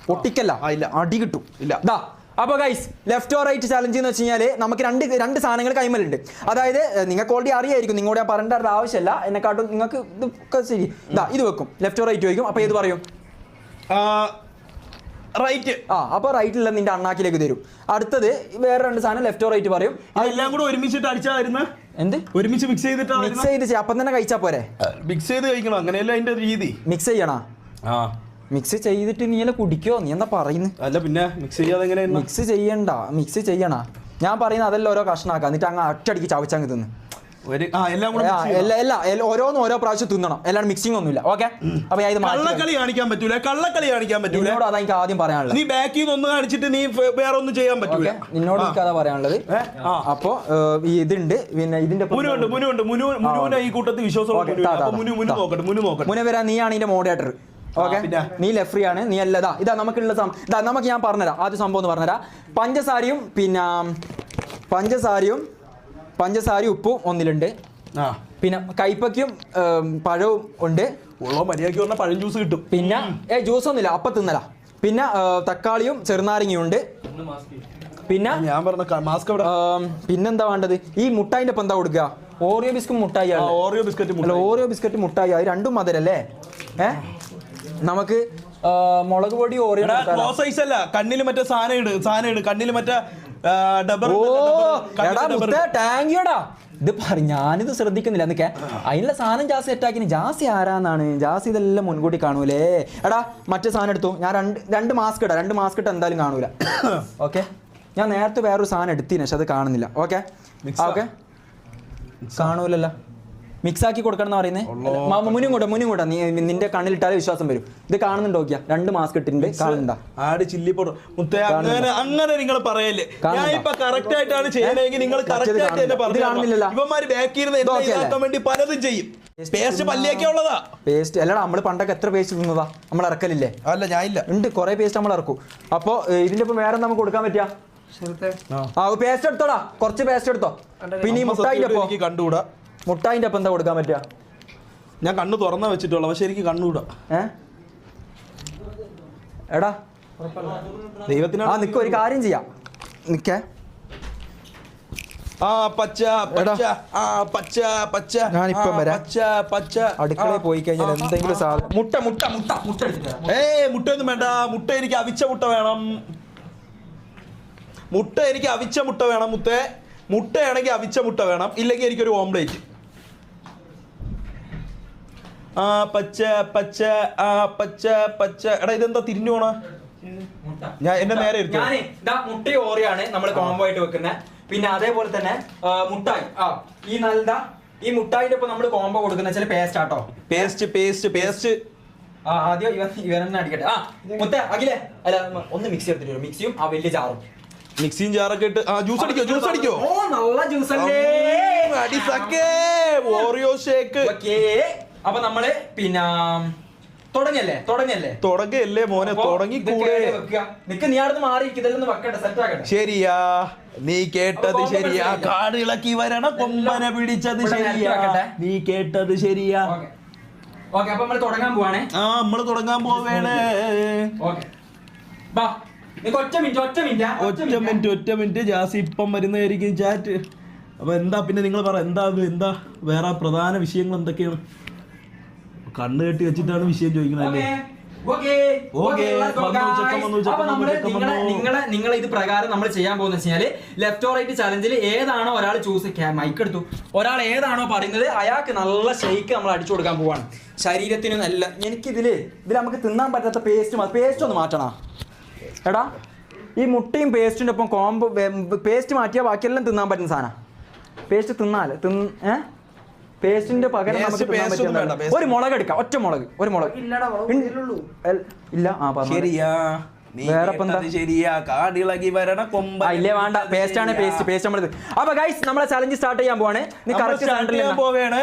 പൊട്ടിക്കല്ല, അടി കിട്ടും. ഇല്ല. അപ്പോൾ guys left or right challenge എന്ന് വെച്ച് കഴിഞ്ഞാൽ നമുക്ക് രണ്ട് സാധനങ്ങൾ കൈമലുണ്ട്. അതായത് നിങ്ങൾക്ക് ഓൾറെഡി അറിയായിരിക്കും, നിങ്ങളോട് ഞാൻ പറയേണ്ട ആവശ്യമില്ല, എന്നെക്കാട്ടും നിങ്ങൾക്ക് ഇതൊക്കെ ശരി. ഇത് വെക്കും, ലെഫ്റ്റ് ഓർ റൈറ്റ് വയ്ക്കും. അപ്പോൾ ഏത് പറയും? റൈറ്റ്. അപ്പൊ റൈറ്റില്ല നിന്റെ അണ്ണാക്കിലേക്ക് തരും. അടുത്തത് വേറെ 2 സാധനം ലെഫ്റ്റ് ഓർ റൈറ്റ് പറയും. അതെല്ലാം കൂടെ ഒരുമിച്ചിട്ട് അടിച്ചായിരുന്നു. എന്ത് ഒരുമിച്ച് മിക്സ് ചെയ്ത് അപ്പം തന്നെ കഴിച്ചാ പോരെ? മിക്സ് ചെയ്ത് കഴിക്കണം, അങ്ങനെയല്ല അതിന്റെ രീതി. മിക്സ് ചെയ്യണ? മിക്സ് ചെയ്തിട്ട് നീ എല്ലാം കുടിക്കോ? നീ എന്താ പറയുന്നത്? അല്ല പിന്നെ മിക്സ് ചെയ്യാതെ എങ്ങനെ? മിക്സ് ചെയ്യണ. ഞാൻ പറയുന്നത് അതെല്ലാം ഓരോ കഷ്ണാക്കാം, എന്നിട്ട് അങ്ങ് ഒറ്റയടിക്ക് ചവച്ചങ്ങ് തിന്ന്. ഓരോന്നും ഓരോ പ്രാവശ്യം തിന്നണം, അല്ലാണ്ട് മിക്സിംഗ് ഒന്നുമില്ല. ഓക്കെ, അപ്പൊ ഞാൻ ഇത് കള്ളക്കളി കാണിക്കാൻ പറ്റൂല. നിന്നോട് അതാ എനിക്ക് ആദ്യം പറയാനുള്ളത്. നീ ബാക്കിൽ നിന്ന് ഒന്ന് കാണിച്ചിട്ട് നീ വേറെ ഒന്നും ചെയ്യാൻ പറ്റൂല. നിന്നോട് എനിക്ക് അതാ പറയാനുള്ളത്. അപ്പൊ ഇതുണ്ട്, പിന്നെ ഇതിന്റെ ഈ കൂട്ടത്തിൽ വിശ്വാസം. മുന്നേ വരാൻ നീയാണ് ഇതിന്റെ മോഡറേറ്റർ. ഓക്കെ, നീ ലെഫ്രി ആണ്, നീ അല്ലതാ. ഇതാ നമുക്കുള്ള നമുക്ക് ഞാൻ പറഞ്ഞുതരാം. ആദ്യ സംഭവം എന്ന് പറഞ്ഞുതരാം. പഞ്ചസാരയും ഉപ്പും ഒന്നിലുണ്ട്. പിന്നെ കൈപ്പയ്ക്കും പഴവും ഉണ്ട്. മര്യാദയ്ക്ക് പറഞ്ഞാൽ പഴം ജ്യൂസ് കിട്ടും. പിന്നെ ജ്യൂസ് ഒന്നുമില്ല, അപ്പം തിന്നല. പിന്നെ തക്കാളിയും ചെറുനാരങ്ങയും ഉണ്ട്. പിന്നെ ഞാൻ പറഞ്ഞ മാസ്ക് പിന്നെന്താ വേണ്ടത്? ഈ മുട്ടായിന്റെ ഒപ്പം എന്താ കൊടുക്കുക? ഓറിയോ ബിസ്ക്കറ്റ് മുട്ടായി. അത് രണ്ടും മധുരല്ലേ? നമുക്ക് മുളക് പൊടി ഓറിയോ സൈസ് അല്ല, കണ്ണിൽ മറ്റേ സാധനം ഇട് കണ്ണിൽ മറ്റേ ടാങ്കിയോടാ. ഇത് ഞാനിത് ശ്രദ്ധിക്കുന്നില്ല എന്നൊക്കെ. അതിനുള്ള സാധനം ജാസി സെറ്റാക്കിന്. ജാസി ആരാന്നാണ്? ജാസി ഇതെല്ലാം മുൻകൂട്ടി കാണൂലേ. എടാ മറ്റേ സാധനം എടുത്തു. ഞാൻ രണ്ട് മാസ്ക് ഇട്ട എന്തായാലും കാണൂല. ഓക്കെ, ഞാൻ നേരത്തെ വേറൊരു സാധനം എടുത്തിന്, പക്ഷെ അത് കാണുന്നില്ല. ഓക്കെ കാണൂലല്ലോ. മിക്സ് ആക്കി കൊടുക്കണം എന്ന് പറയുന്നത്. മുന്നും കൂടെ നീ നിന്റെ കണ്ണിലിട്ടാലേ വിശ്വാസം വരും. ഇത് കാണുന്നുണ്ടോ? നോക്കിയാ 2 മാസ്ക് ഇട്ടിട്ടുണ്ട്, കാണുന്നുണ്ടാ? ആട് ചില്ലി പൗഡർ മുത്തേ, അങ്ങനെ നിങ്ങൾ പറയല്ലേ. ഞാൻ ഇപ്പൊ കറക്റ്റ് ആയിട്ടാണ് ചെയ്യണമെങ്കിൽ നിങ്ങൾ കറക്റ്റ് ആയിട്ട് തന്നെ പറഞ്ഞു. ഇവന്മാര് ബാക്കിൽ വേണ്ടി പലതും ചെയ്യും. പേസ്റ്റ് പല്ലിയൊക്കെ ഉള്ളതാ. പേസ്റ്റ് അല്ലടാ, നമ്മള് പണ്ടൊക്കെ എത്ര പേസ്റ്റ് തിന്നതാ? നമ്മൾ ഇറക്കലില്ലേ? അല്ല ഞാൻ ഇല്ല, ഉണ്ട് കുറെ പേസ്റ്റ് നമ്മൾ ഇറക്കും. അപ്പൊ ഇതിന്റെ ഇപ്പൊ വേറെ നമുക്ക് കൊടുക്കാൻ പറ്റിയ പേസ്റ്റ് എടുത്തോടാ, കുറച്ച് പേസ്റ്റ് എടുത്തോ. പിന്നെ ഈ മുട്ടായിന്റെ ഒപ്പം എന്താ കൊടുക്കാൻ പറ്റുക? ഞാൻ കണ്ണ് തുറന്നാ വെച്ചിട്ടുള്ള, പക്ഷെ എനിക്ക് കണ്ണൂടാ. എടാ ദൈവത്തിനാ. നിക്ക് ഒരു കാര്യം ചെയ്യാം, നിക്കേ. പച്ച പച്ച പച്ച പച്ച ഞാനിപ്പം വരാം. പച്ച പച്ച അടുക്കളയിൽ പോയി കഴിഞ്ഞാൽ എന്തെങ്കിലും സാധനം മുട്ട മുട്ട മുട്ട മുട്ട എടുത്തിട്ട് മുട്ടയൊന്നും വേണ്ട. മുട്ട എനിക്ക് അവിച്ച മുട്ട വേണം. മുട്ട എനിക്ക് അവിച്ച മുട്ട വേണം മുത്തേ. മുട്ടയാണെങ്കിൽ അവിച്ച മുട്ട വേണം, ഇല്ലെങ്കിൽ എനിക്കൊരു ഓംലേറ്റ്. പച്ച പച്ച പച്ച പച്ച. എടാ ഇതെന്താ തിരിഞ്ഞു പോണ? ഞാൻ എന്റെ നേരെ മുട്ട ഓറിയാണ് നമ്മൾ കോംബോ ആയിട്ട് വെക്കുന്നത്. പിന്നെ അതേപോലെ തന്നെ മുട്ടായി ഈ മുട്ടായിന്റെ ഒപ്പം നമ്മൾ കോംബോ കൊടുക്കുന്ന ചില പേസ്റ്റ് ആട്ടോ. പേസ്റ്റ് ആദ്യം ഇവരെന്നെ അടിക്കട്ടെ. മുത്ത അഖിലേ അല്ല ഒന്ന് മിക്സി എടുത്തിട്ട് വരും. മിക്സിയും ആ വലിയ ജാറും മിക്സിയും ജാറൊക്കെ ഇട്ട് ജ്യൂസ് അടിക്കോ? ഓ നല്ല ജ്യൂസ് അല്ലേ. Oreo shake. അപ്പൊ നമ്മള് പിന്നെ തുടങ്ങല്ലേ മോനെ, തുടങ്ങിക്കൂടെ? നിക്ക് നീ അടുത്ത് മാറിയിരിക്കുന്നതെന്ന് വെക്കട്ടെ, സെറ്റ് ആക്കട്ടെ. ശരിയാ, നീ കേട്ടത് ശരിയാ. കാടിളക്കി വരണ കൊമ്പനെ പിടിച്ചത് ശരിയാ. നീ കേട്ടത് ശരിയാ. ഓക്കെ അപ്പൊ നമ്മള് തുടങ്ങാൻ പോവാണേ. നമ്മള് തുടങ്ങാൻ പോവേണേ. ഒറ്റ മിനിറ്റ് ജാസി ഇപ്പം വരുന്നതായിരിക്കും ചാറ്റ്. അപ്പൊ എന്താ പിന്നെ നിങ്ങൾ പറ, എന്താ വേറെ പ്രധാന വിഷയങ്ങൾ എന്തൊക്കെയാണ്? കണ്ണ് കെട്ടി വെച്ചിട്ടാണ് വിഷയം ചോദിക്കുന്നത്. നിങ്ങളെ ഇത് പ്രകാരം നമ്മൾ ചെയ്യാൻ പോകുന്ന വെച്ചാല് ലെഫ്റ്റ് ഓർ റൈറ്റ് ചലഞ്ചിൽ ഏതാണോ ഒരാൾ ചൂസ് മൈക്ക് എടുത്തു ഒരാൾ ഏതാണോ പറയുന്നത് അയാൾക്ക് നല്ല ഷെയ്ക്ക് നമ്മൾ അടിച്ചു കൊടുക്കാൻ പോവാണ്. ശരീരത്തിന് നല്ല ഇതിൽ നമുക്ക് തിന്നാൻ പറ്റാത്ത പേസ്റ്റ് ഒന്ന് മാറ്റണ. എടാ ഈ മുട്ടയും പേസ്റ്റിൻ്റെ ഒപ്പം കോംബോ പേസ്റ്റ് മാറ്റിയാൽ ബാക്കിയെല്ലാം തിന്നാൻ പറ്റുന്ന സാധനം. പേസ്റ്റ് തിന്നാല് പേസ്റ്റിന്റെ പകരം നമുക്ക് ഒരു മുളക് എടുക്കാം. ഒറ്റ മുളക്, ഒരു മുളക് ഇല്ല. വേറെ വേണ്ട, പേസ്റ്റ് ആണ് പേസ്റ്റ് നമ്മൾ. അപ്പൊ ഗൈസ് നമ്മളെ ചലഞ്ച് സ്റ്റാർട്ട് ചെയ്യാൻ പോവാണ്.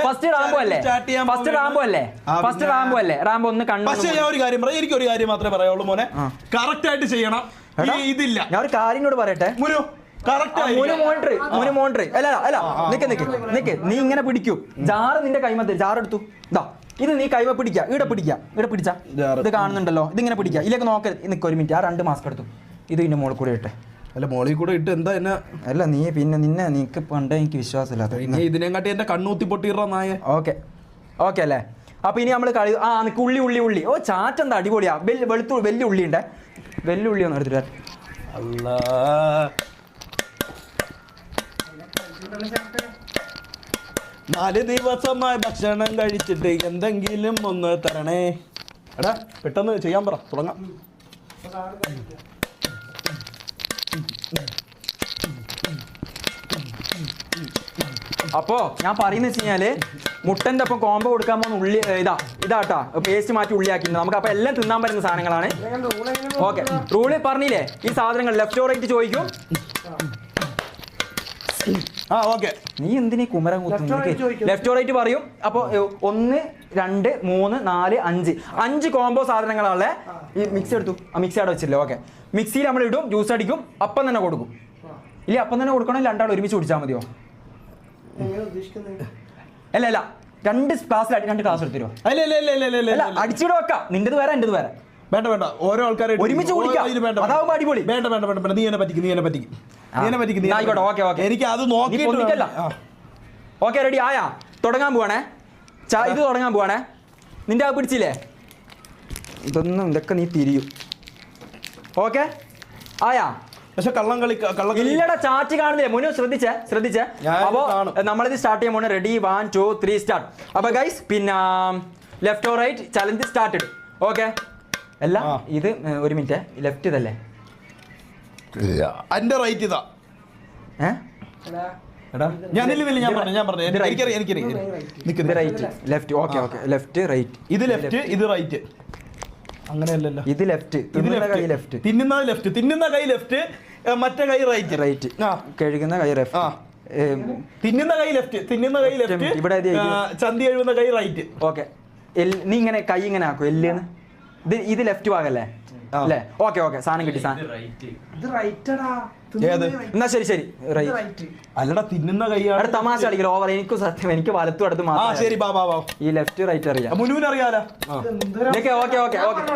ഫസ്റ്റ് റാംബോ അല്ലേ? റാംബോ ഒന്ന് എനിക്കൊരു കാര്യം മാത്രമേ പറയുള്ളൂ മോനെ, കറക്റ്റ് ആയിട്ട് ചെയ്യണം. ഇതില്ല, ഞാൻ ഒരു കാര്യം പറയട്ടെ. നീ ഇങ്ങനെ പിടിക്കൂ. ജാറ് നിന്റെ കൈമത്തെ ജാറെടുത്തു. ഇത് നീ കൈമ പിടിക്കുക. ഇവിടെ പിടിച്ച ഇത് കാണുന്നുണ്ടല്ലോ. ഇതിങ്ങനെ പിടിക്കുക. ഇതിലേക്ക് നോക്കരുത്. നിക്ക് ഒരു മിനിറ്റ്. 2 മാസ്ക് എടുത്തു. ഇത് ഇതിന്റെ മോളിൽ കൂടെ ഇട്ടെ. അല്ല മോളിൽ കൂടെ ഇട്ട് എന്താ എന്നെ? അല്ല നീ പിന്നെ നിനക്ക് പണ്ട് എനിക്ക് വിശ്വാസമില്ലാത്ത ഇതിനെക്കാട്ടി എന്റെ കണ്ണൂത്തി പൊട്ടിയിട നായ. ഓക്കെ അല്ലേ? അപ്പൊ ഇനി നമ്മള് നിക്ക് ഉള്ളി. ഓ ചാറ്റ് എന്താ അടിപൊളിയാ. വലിയ ഉള്ളി ഉണ്ട്. വലിയ ഉള്ളി ഒന്ന് എടുത്തിട്ട്. അല്ലാ 4 ദിവസമായി ഭക്ഷണം കഴിച്ചിട്ട് എന്തെങ്കിലും ഒന്ന് തരണേ. എടാ പെട്ടെന്ന് ചെയ്യാൻ പറ, തുടങ്ങാം. അപ്പോ ഞാൻ പറയുന്ന വെച്ച് കഴിഞ്ഞാല് മുട്ടന്റെ ഒപ്പം കോംബോ കൊടുക്കാൻ പോകുന്ന ഉള്ളി ഇതാട്ടാ പേസ്റ്റ് മാറ്റി ഉള്ളിയാക്കിയിട്ടുണ്ട് നമുക്ക്. അപ്പൊ എല്ലാം തിന്നാൻ പറ്റുന്ന സാധനങ്ങളാണ്. ഓക്കെ, റൂള് പറഞ്ഞില്ലേ? ഈ സാധനങ്ങൾ ലെഫ്റ്റ് ഓർ റൈറ്റ് ചോദിക്കും. നീ എന്തിനീ കുമരം കുത്തുന്നത്? ലെഫ്റ്റ് റൈറ്റ് പറയും. അപ്പൊ 1 2 3 4 5 കോംബോ സാധനങ്ങളാണ്. ഈ മിക്സി എടുത്തു. മിക്സി അവിടെ വെച്ചില്ലേ? ഓക്കെ, മിക്സിയിൽ നമ്മൾ ഇടും, ജ്യൂസ് അടിക്കും, അപ്പം തന്നെ കൊടുക്കും. ഇല്ല അപ്പം തന്നെ കൊടുക്കണമെങ്കിൽ 2 ആൾ ഒരുമിച്ച് കുടിച്ചാൽ മതിയോ? അല്ല 2 ക്ലാസ് എടുത്തരോ? അല്ല അടിച്ചിട്ട് വെക്കാം. നിന്റേത് വേറെ എന്റേത് വേറെ. വേണ്ട ഓരോ ആൾക്കാരെ ഒരുമിച്ച് കുടിക്കാം. അതാവുമ്പോ അടിപൊളി. വേണ്ട നീ എന്നെ പറ്റിക്കും. എനിക്ക് അത് നോക്കിയിട്ടില്ല. ഓക്കെ റെഡി ആയാ? തുടങ്ങാൻ പോവാണേ. ഇത് തുടങ്ങാൻ പോവാണേ. നിന്റെ ആ പിടിച്ചില്ലേ? ഇതൊക്കെ നീ തിരിയും. ഓക്കെ ആയാ? പക്ഷെ ഇല്ലടാ ചാറ്റ് കാണുന്നില്ലേ? മുന്നേ ശ്രദ്ധിച്ചേ. അപ്പോ നമ്മളിത് സ്റ്റാർട്ട് ചെയ്യാൻ പോണേ. Ready 1 2 3 start. അപ്പൊ ഗൈസ് പിന്നെ left or right challenge started. Okay അല്ല ഇത് ഒരു മിനിറ്റ്. ലെഫ്റ്റ് ഇതല്ലേ? എന്റെ റൈറ്റ് ഇതാ. ലെഫ്റ്റ്. Okay left right. ഇത് ലെഫ്റ്റ് ഇത് റൈറ്റ്. അങ്ങനെയല്ലല്ലോ. ഇത് ലെഫ്റ്റ്. തിന്നുന്ന കൈ ലെഫ്റ്റ്, മറ്റേ കൈ റൈറ്റ്. കഴുകുന്ന കൈ ലെഫ്റ്റ്. തിന്നുന്ന കൈ ലെഫ്റ്റ്. ഇവിടെ ചന്തി കഴുകുന്ന കൈ റൈറ്റ്. ഓക്കെ, നീ ഇങ്ങനെ കൈ ഇങ്ങനെ ആക്കും. എല്ലേന്ന് ഇത് ലെഫ്റ്റ് ഭാഗല്ലേ? അല്ലേ? ഓക്കെ സാധനം കിട്ടി. എന്നാ ശരി അല്ലടാ തിന്നുന്ന കൈ. തമാശ കളിക്കല ഓവർ. എനിക്കും സത്യം എനിക്ക് വലത്തും അടുത്ത് മാത്രം ഈ ലെഫ്റ്റ് റൈറ്റ് അറിയാം. അറിയാലോ.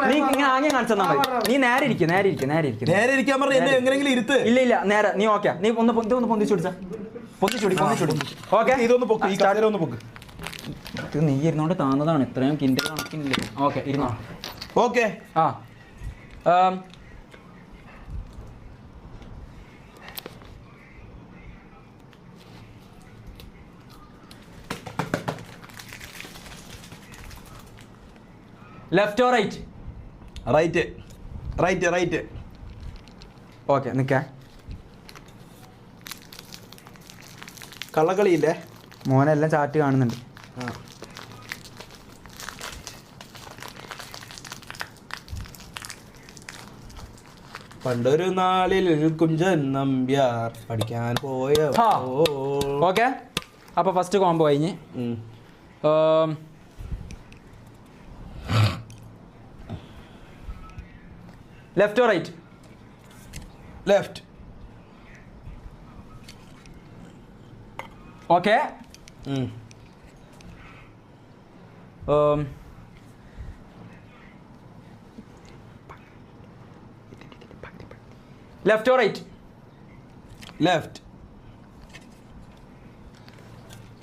നീ ഇങ്ങനെ ആംഗ്യം കാണിച്ചാൽ മതി. നീ നേരെ ഇരിക്കാൻ പറഞ്ഞ എങ്ങനെയെങ്കിലും ഇരുത്ത്. ഇല്ല നേരെ. നീ ഓക്കെ. നീ ഒന്ന് പൊന്തിച്ചു പിടിച്ചാ. പൊന്നിച്ചൂടി ഓക്കെ. ഇതൊന്ന് പൊക്ക്, ഈ കസേര ഒന്ന് പൊക്ക്. ഇത് നീ ഇരുന്നോണ്ട് താന്നതാണ്, ഇത്രയും കിൻഡൽ കണക്കിനില്ല. ഓക്കെ ഇരുന്നോ. ഓക്കെ. ആ left or right? Right right right. Okay നിൽക്കേ. കള്ളക്കളിയില്ലേ മോനെല്ലാം ചാറ്റ് കാണുന്നുണ്ട്. പണ്ടൊരു നാളിൽ കുഞ്ചൻ നമ്പ്യാർ പഠിക്കാൻ പോയ. ഓക്കെ അപ്പോൾ ഫസ്റ്റ് കോംബോ കഴിഞ്ഞ്. Left or right? Left. Okay. Left or right? Left.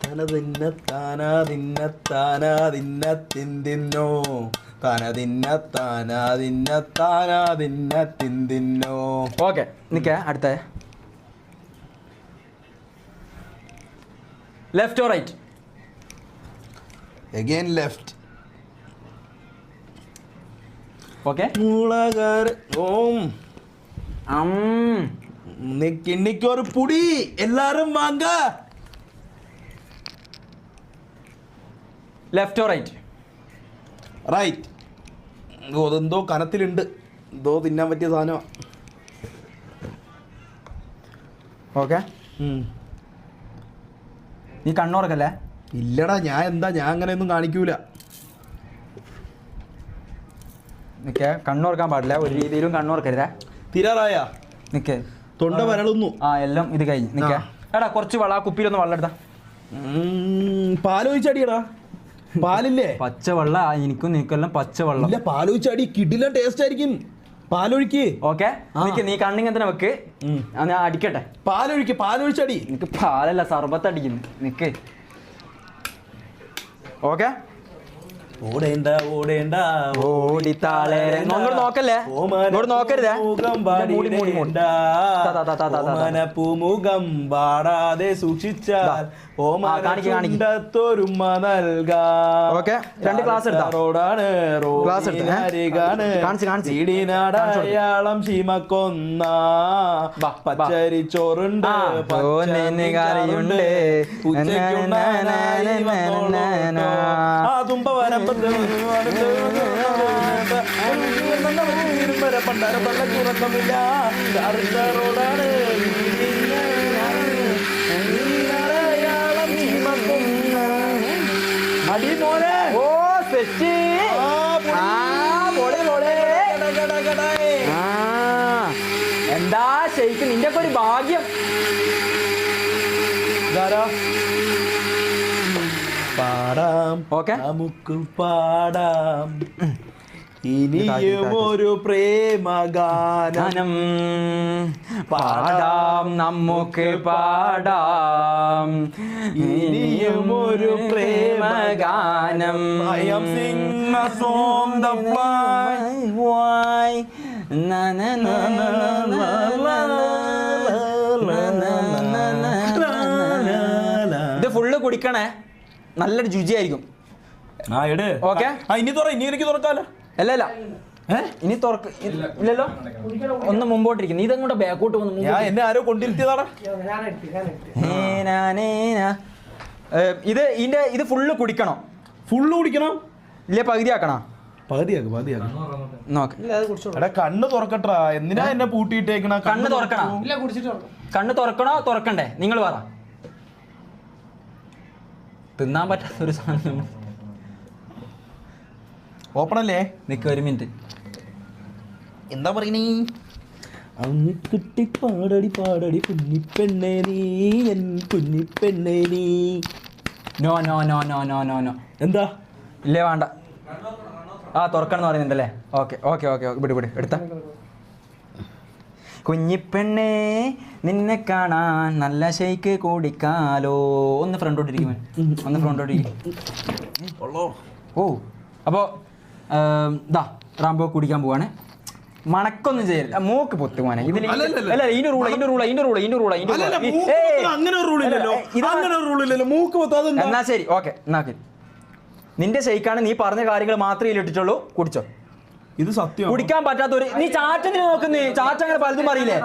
തനതിന്ന താനാതിന്ന താനാതിന്ന തിന്തിന്നോ താനതിന്ന താനാതിന്ന താനാതിന്ന തിന്തിന്നോ. ഓക്കെ നിൽക്കേ. അടുത്ത left or right? Again left. Okay. മുളകാർ ഓം കിണ്ണിക്കൊരു പുടി എല്ലാരും വാങ്ങ. Left or right? റൈറ്റ്. അതെന്തോ കനത്തിലുണ്ട്, എന്തോ തിന്നാൻ പറ്റിയ സാധനമാണ്. ഓക്കെ. നീ കണ്ണുറക്കല്ലേ? ഇല്ലടാ, ഞാൻ അങ്ങനെയൊന്നും കാണിക്കൂല. നിൽക്കേ. കണ്ണുറക്കാൻ പാടില്ല ഒരു രീതിയിലും, കണ്ണുറക്കരുതേ. തിരാറായ നിൽക്കേ. തൊണ്ട വരളുന്നു. എല്ലാം ഇത് കഴിഞ്ഞ് നിൽക്കേ. എടാ കുറച്ച് കുപ്പിയിലൊന്ന് വെള്ളം എടുത്താ. പാലൊഴിച്ചടിയടാ. പാലില്ലേ? പച്ചവെള്ളം. എനിക്കും നിനക്കെല്ലാം പച്ചവെള്ളം. ഇല്ല, പാലൊഴിച്ചടി കിടില ടേസ്റ്റ് ആയിരിക്കും. പാലൊഴിക്ക്. ഓക്കെ. നീ കണ്ണിങ്ങനെ തന്നെ വെക്ക്, ഞാൻ അടിക്കട്ടെ. പാലൊഴിച്ചടി. നിനക്ക് പാലല്ല സർബത്ത് അടിക്കുന്നു. നിക്ക്. ഓക്കെ. ഓടേണ്ട ഓടേണ്ട ഓടിത്താളേ. നോക്കല്ലേ, ഇങ്ങോട്ട് നോക്കരുതേ. പൂമുഖം പാടാതെ സൂക്ഷിച്ചാൽ ഓമാനത്തൊരുമ നൽകാം. ഓക്കെ. 2 ക്ലാസ് റോഡാണ് റോഡാണ് ചീമക്കൊന്ന പച്ചരിച്ചോറുണ്ട് കറിയുണ്ട്. തുമ്പ വരമ്പത്ത് പണ്ടാര പള്ളക്കുറക്കമില്ല. റോഡാണ് അടി മോനെ. ഓ സെറ്റ്. എന്താ ശരിക്ക് നിന്റെ ഒക്കെ ഒരു ഭാഗ്യം. പാടാം. ഓക്കെ. നമുക്ക് പാടാം ഇനിയും ഒരു പ്രേമഗാനം. പാടാം നമുക്ക് പാടാം ഇനിയും ഒരു പ്രേമഗാനം. I am singing a song the fly. ഇത് ഫുള്ള് കുടിക്കണേ, നല്ലൊരു രുചിയായിരിക്കും. ഓക്കെ. ഇനി എനിക്ക് തുറക്കാലോ. അല്ല ഇനി തുറക്ക്. ഇല്ലല്ലോ, ഒന്ന് മുമ്പോട്ടിരിക്കും. നീ ഇതങ്ങോട്ട് ബാക്കോട്ട് വന്ന്. എന്നെ ആരോ കൊണ്ടിരുത്തിയതാടാ. ഇത് ഫുള്ള് കുടിക്കണോ? ഫുള്ള് കുടിക്കണം. ഇല്ല പകുതി ആക്കണോ? എടാ കണ്ണ് തുറക്കട്ടാ. എന്തിനാ എന്നെ പൂട്ടിയിട്ടേക്കണ? കണ്ണ് തുറക്കണോ? കണ്ണ് തുറക്കണോ തുറക്കണ്ടേ? നിങ്ങൾ പറ. തിന്നാൻ പറ്റാത്തൊരു സാധനം. ഓപ്പൺ അല്ലേ? നിക്ക് ഒരു മിനിറ്റ്. എന്താ പറയണേ? അങ്ങ് കിട്ടി പാടടി പാടടി കുഞ്ഞിപ്പെണ്ണേ നീ എൻ കുഞ്ഞിപ്പെണ്ണേ നീ. No no no no no no no. എന്താ? ഇല്ലേ വേണ്ട. തുറക്കണം എന്ന് പറയുന്നുണ്ടല്ലേ? Okay okay okay. ഇവിടെ എടുത്ത കുഞ്ഞിപ്പെണ്ണേ നിന്നെ കാണാൻ നല്ല ഷെയ്ക്ക് കുടിക്കാലോ. ഒന്ന് ഫ്രണ്ടോട്ടിരിക്കും, ഒന്ന് ഫ്രണ്ടോട്ടിരിക്കും. ഓ അപ്പോൾ ഇതാ റാംബോ കുടിക്കാൻ പോവാണ്. മണക്കൊന്നും ചെയ്യരുത്, മൂക്ക് പൊത്തു പോവാനെ. ഇതിൽ അല്ല ഇതിന്റെ റൂള്. എന്നാ ശരി, ഓക്കെ. എന്നാ നിന്റെ ഷെയ്ക്കാണ്, നീ പറഞ്ഞ കാര്യങ്ങൾ മാത്രമേ ഇട്ടിട്ടുള്ളൂ. കുടിച്ചോ. ഇത് സത്യം. കുടിക്കാൻ പറ്റാത്ത ഒരു നീ ചാറ്റത്തിന് നോക്കുന്നേ, ചാച്ച അങ്ങനെ പലതും അറിയില്ലേ.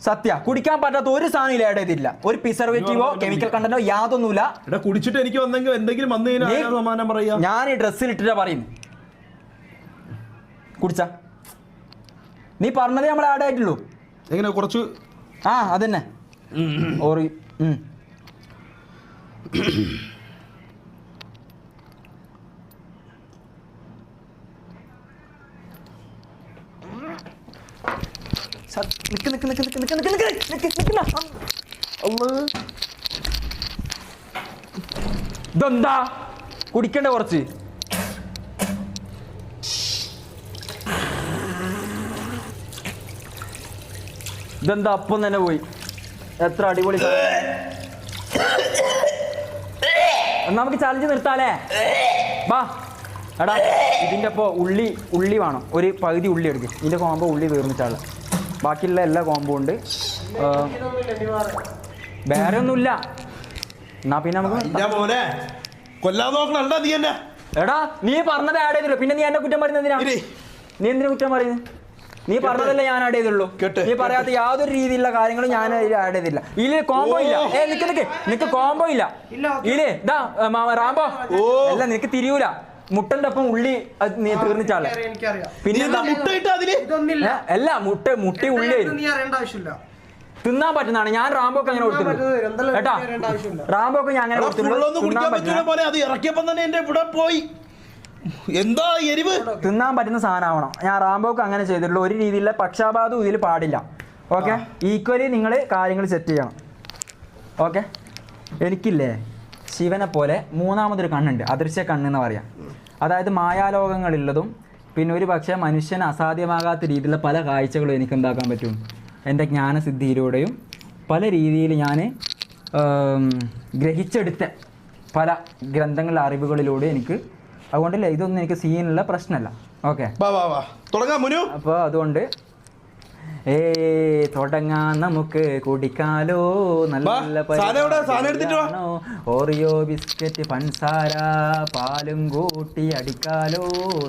സത്യ കുടിക്കാൻ പറ്റാത്ത ഒരു സാധനം ആഡ് ചെയ്തില്ല. ഒരു പ്രിസർവേറ്റീവോ കെമിക്കൽ കണ്ടന്റോ യാതൊന്നുമില്ല. കുടിച്ചിട്ട് എനിക്ക് എന്തെങ്കിലും വന്നു കഴിഞ്ഞാൽ സമാനം പറയാ. ഞാൻ ഈ ഡ്രസ്സിൽ ഇട്ടിട്ടാ പറയുന്നു. കുടിച്ച നീ പറഞ്ഞതേ നമ്മൾ ആഡ് ആയിട്ടുള്ളൂ. എങ്ങനെ കുറച്ച് അതന്നെ ഓറി. ഇതെന്താ കുടിക്കണ്ട കുറച്ച്. ഇതെന്താ അപ്പം തന്നെ പോയി. എത്ര അടിപൊളി. നമുക്ക് ചലഞ്ച് നിർത്താലേ. വാ എടാ, ഇതിൻ്റെ അപ്പോൾ ഉള്ളി വേണം. ഒരു പകുതി ഉള്ളി എടുക്കും. ഇതിൻ്റെ കോമ്പോ ഉള്ളി തീർന്നിട്ടാണ്. ബാക്കിയുള്ള എല്ലാ കോമ്പോ ഉണ്ട്. വേറെ ഒന്നുമില്ല. എന്നാ പിന്നെ നമുക്ക് കൊല്ലാൻ നോക്കണ നീ എന്നെ. എടാ നീ പറഞ്ഞത് ആഡ് ചെയ്തില്ലോ, പിന്നെ നീ എന്നെ കുറ്റം പറയുന്നത് എന്തിനാ? നീ എന്തിനാ കുറ്റം പറയുന്നത്? നീ പറഞ്ഞതല്ലേ ഞാൻ ആഡ് ചെയ്തുള്ളൂ. നീ പറയാത്ത യാതൊരു രീതിയിലുള്ള കാര്യങ്ങളും ഞാൻ ആഡ് ചെയ്തില്ല. ഇതില് കോംബോ ഇല്ല. നിനക്ക് കോംബോ ഇല്ല. ഇതില് ഇതാ റാംബോ അല്ല, നിനക്ക് തിരിയൂല. മുട്ടന്റെ ഒപ്പം ഉള്ളി തീർന്നിട്ടാണ്. പിന്നെ അല്ല മുട്ടി ഉള്ളി തിന്നാൻ പറ്റുന്നതാണ്. ഞാൻ റാംബോക്ക് അങ്ങനെ കൊടുത്തിട്ടുള്ളൂ കേട്ടാ. റാംബോക്ക് ഞാൻ അങ്ങനെ തിന്നാൻ പറ്റുന്ന സാധനമാവണം. ഞാൻ റാംബോക്ക് അങ്ങനെ ചെയ്തിട്ടുള്ളൂ. ഒരു രീതിയിലുള്ള പക്ഷാപാതം ഇതിൽ പാടില്ല. ഓക്കെ, ഈക്വലി നിങ്ങൾ കാര്യങ്ങൾ സെറ്റ് ചെയ്യണം. ഓക്കെ, എനിക്കില്ലേ ശിവനെ പോലെ മൂന്നാമതൊരു കണ്ണുണ്ട്, അദൃശ്യ കണ്ണെന്ന് പറയാം. അതായത് മായാലോകങ്ങളുള്ളതും പിന്നെ ഒരു പക്ഷേ മനുഷ്യന് അസാധ്യമാകാത്ത രീതിയിലുള്ള പല കാഴ്ചകളും എനിക്ക് എന്താക്കാൻ പറ്റും. എൻ്റെ ജ്ഞാനസിദ്ധിയിലൂടെയും പല രീതിയിൽ ഞാൻ ഗ്രഹിച്ചെടുത്ത പല ഗ്രന്ഥങ്ങളിലെ അറിവുകളിലൂടെ എനിക്ക്, അതുകൊണ്ടല്ലേ ഇതൊന്നും എനിക്ക് സീനുള്ള പ്രശ്നമല്ല. ഓക്കെ, അപ്പോൾ അതുകൊണ്ട് തുടങ്ങാൻ നമുക്ക് കുടിക്കാലോ. നല്ല ഓറിയോ ബിസ്ക്കറ്റ് പഞ്ചസാര പാലും കൂട്ടി അടിക്കാലോ.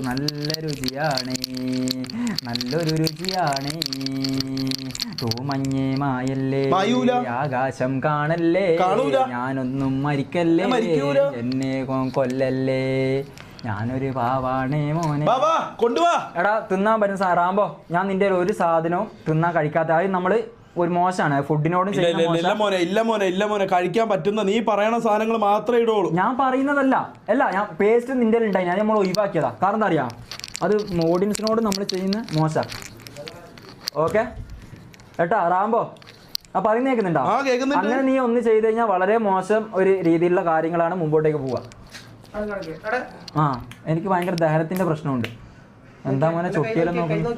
നല്ല രുചിയാണ്, നല്ലൊരു രുചിയാണ്. തൂമഞ്ഞേ മായല്ലേ, ആകാശം കാണല്ലേ, ഞാനൊന്നും മരിക്കല്ലേ, എന്നെ കൊല്ലല്ലേ, ഞാനൊരു പാവാണേ മോനെ. എടാ തിന്നാൻ പറ്റുന്ന റാംബോ, ഞാൻ നിന്റെ ഒരു സാധനവും തിന്നാൻ കഴിക്കാത്ത. അത് നമ്മള് ഒരു മോശമാണ് ഫുഡിനോടും. ഇല്ല മോനെ കഴിക്കാൻ പറ്റുന്ന നീ പറയണ സാധനങ്ങൾ മാത്രമേ ഇടുള്ളൂ. ഞാൻ പറയുന്നതല്ല. ഞാൻ പേസ്റ്റ് നിന്റെ ഉണ്ടായി, ഞാൻ നമ്മൾ ഒഴിവാക്കിയതാ. കാരണം എന്താ അറിയാ, അത് ഓഡിയൻസിനോട് നമ്മൾ ചെയ്യുന്ന മോശം. ഓക്കെ ഏട്ടാ റാംബോ, ആ പറയുന്ന കേൾക്കുന്നുണ്ടോ? അങ്ങനെ നീ ഒന്ന് ചെയ്ത് കഴിഞ്ഞാൽ വളരെ മോശം ഒരു രീതിയിലുള്ള കാര്യങ്ങളാണ് മുമ്പോട്ടേക്ക് പോവുക. എനിക്ക് ഭയങ്കര ദഹനത്തിന്റെ പ്രശ്നമുണ്ട്. എന്താ മോനെ ചൊട്ടിയെല്ലാം നോക്കുന്നു?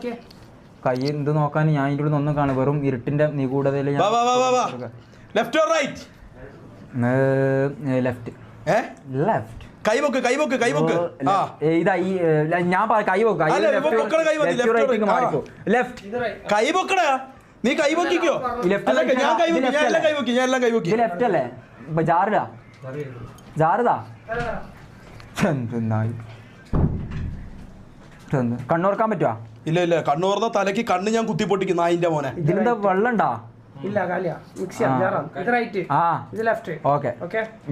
കൈ എന്ത് നോക്കാൻ ഞാൻ ഇതിൻ്റെ ഉള്ളിൽ ഒന്നും കാണും. വെറും ഇരുട്ടിന്റെ നിഗൂഢതയിൽ ലെഫ്റ്റ്. ഇതാ ഈ ഞാൻ നീ കൈവക്കിക്കോ. ലെഫ്റ്റ് അല്ലേ? ജാറുതാ കണ്ണോർക്കാൻ പറ്റുവാ? ഇല്ല കണ്ണോർന്ന തലക്ക് കണ്ണ് ഞാൻ കുത്തിപ്പൊട്ടിക്കും നായിന്റെ മോനെ. ഇതിലെന്താ വെള്ളണ്ടാ?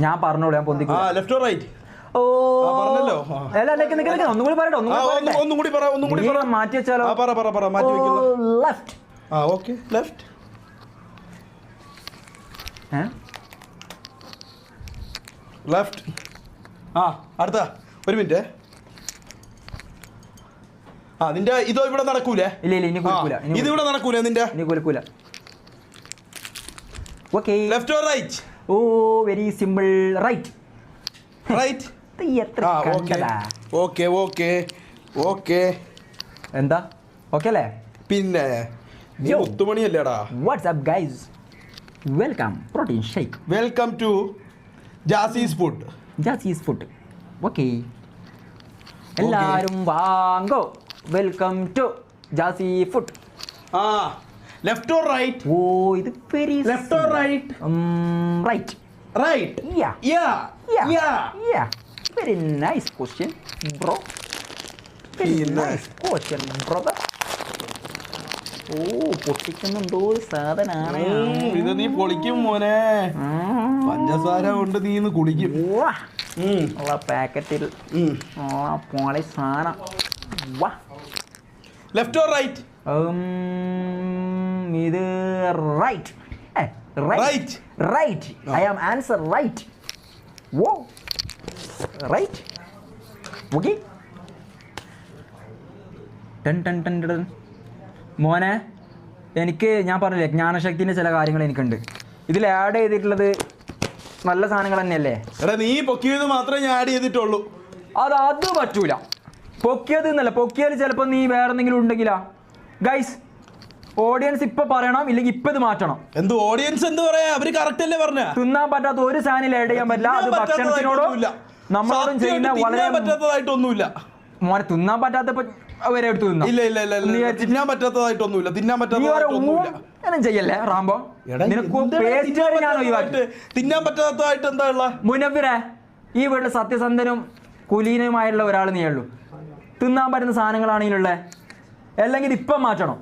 ഞാൻ പറഞ്ഞോളൂ, ഞാൻ പൊന്തിക്കും. മാറ്റി വെച്ചാലോ? ലെഫ്റ്റ്. അടുത്ത ഒരു മിനിറ്റ്. നിന്റെ ഇതോ ഇവിടെ നടക്കൂലേ? ഇല്ല ഇനി കുലുക്കൂല. ഇത് ഇവിടെ നടക്കൂലേ നിന്റെ? ഇനി കുലുക്കൂല. Okay, left or right? Oh very simple. Right. Okay. എന്താ ഓക്കെ അല്ലേ? പിന്നെ നീ മുത്തുമണിയല്ലേടാ. What's up guys, welcome protein shake. Welcome to Jazzy's food. Jazzy's food. Okay, എല്ലാവരും വാങ്ങോ. Welcome to Jazzy food. ആ, ലെഫ്റ്റ് ഓർ റൈറ്റ്? ഓ, ഇത് very left or right? Right. Right. Yeah. Yeah. Very nice question, bro. Very nice question, brother. ഓ, പൊട്ടിക്കുന്നുണ്ടോ സാധനാണ്. ഇത് നീ പൊളിക്കും മോനെ. പഞ്ചസാര കൊണ്ട് നീ ഇന്ന് കുടിക്കും. ഉള്ള പാക്കറ്റിൽ പോളി സാധനം. Left or right? ഇത് right. Right. Right. I am answer right. Whoa. Right. Okay. ടൺ. മോനെ, എനിക്ക് ഞാൻ പറഞ്ഞില്ലേ ജ്ഞാനശക്തിൻ്റെ ചില കാര്യങ്ങൾ എനിക്കുണ്ട്. ഇതിൽ ആഡ് ചെയ്തിട്ടുള്ളത് നല്ല സാധനങ്ങൾ തന്നെയല്ലേ? എടാ, നീ പൊക്കിയത് മാത്രമേ ഞാൻ ആഡ് ചെയ്തിട്ടുള്ളൂ. അത് പറ്റൂല. പൊക്കിയത് എന്നല്ല, പൊക്കിയാൽ ചിലപ്പോൾ നീ വേറെ എന്തെങ്കിലും ഉണ്ടെങ്കിലാ. ഗൈസ്, ഓഡിയൻസ് ഇപ്പൊ പറയണം, ഇല്ലെങ്കിൽ ഇപ്പൊ ഇത് മാറ്റണം. എന്ത് ഓഡിയൻസ് എന്ത് പറയാ? അവര് കറക്റ്റ് അല്ലേ പറഞ്ഞ? തിന്നാൻ പറ്റാത്ത ഒരു സാധനം ആഡ് ചെയ്യാൻ പറ്റില്ല. അത് ഭക്ഷണത്തിനോടും നമ്മളോടും ചെയ്യുന്ന വളരെ പറ്റാത്തതായിട്ടൊന്നുമില്ല. മോനെ, തിന്നാൻ പറ്റാത്ത വരെ എടുത്ത് തിന്നാം. ഇല്ല, തിന്നാൻ പറ്റാത്തതായിട്ടൊന്നുമില്ല. തിന്നാൻ പറ്റാത്തതായിട്ടൊന്നുമില്ല ചെയ്യല്ലേ റാംബോ. നിനക്ക് ഞാൻ ഒഴിവാക്കി. തിന്നാൻ പറ്റാത്തതായിട്ട് എന്താ ഉള്ള? മുനവ്വിറെ, ഈ വീട്ടിൽ സത്യസന്ധനും കുലീനനുമായുള്ള ഒരാൾ നീ ഉള്ളൂ. തിന്നാൻ പറ്റുന്ന സാധനങ്ങളാണെങ്കിലുള്ള, അല്ലെങ്കിൽ ഇത് ഇപ്പം മാറ്റണം.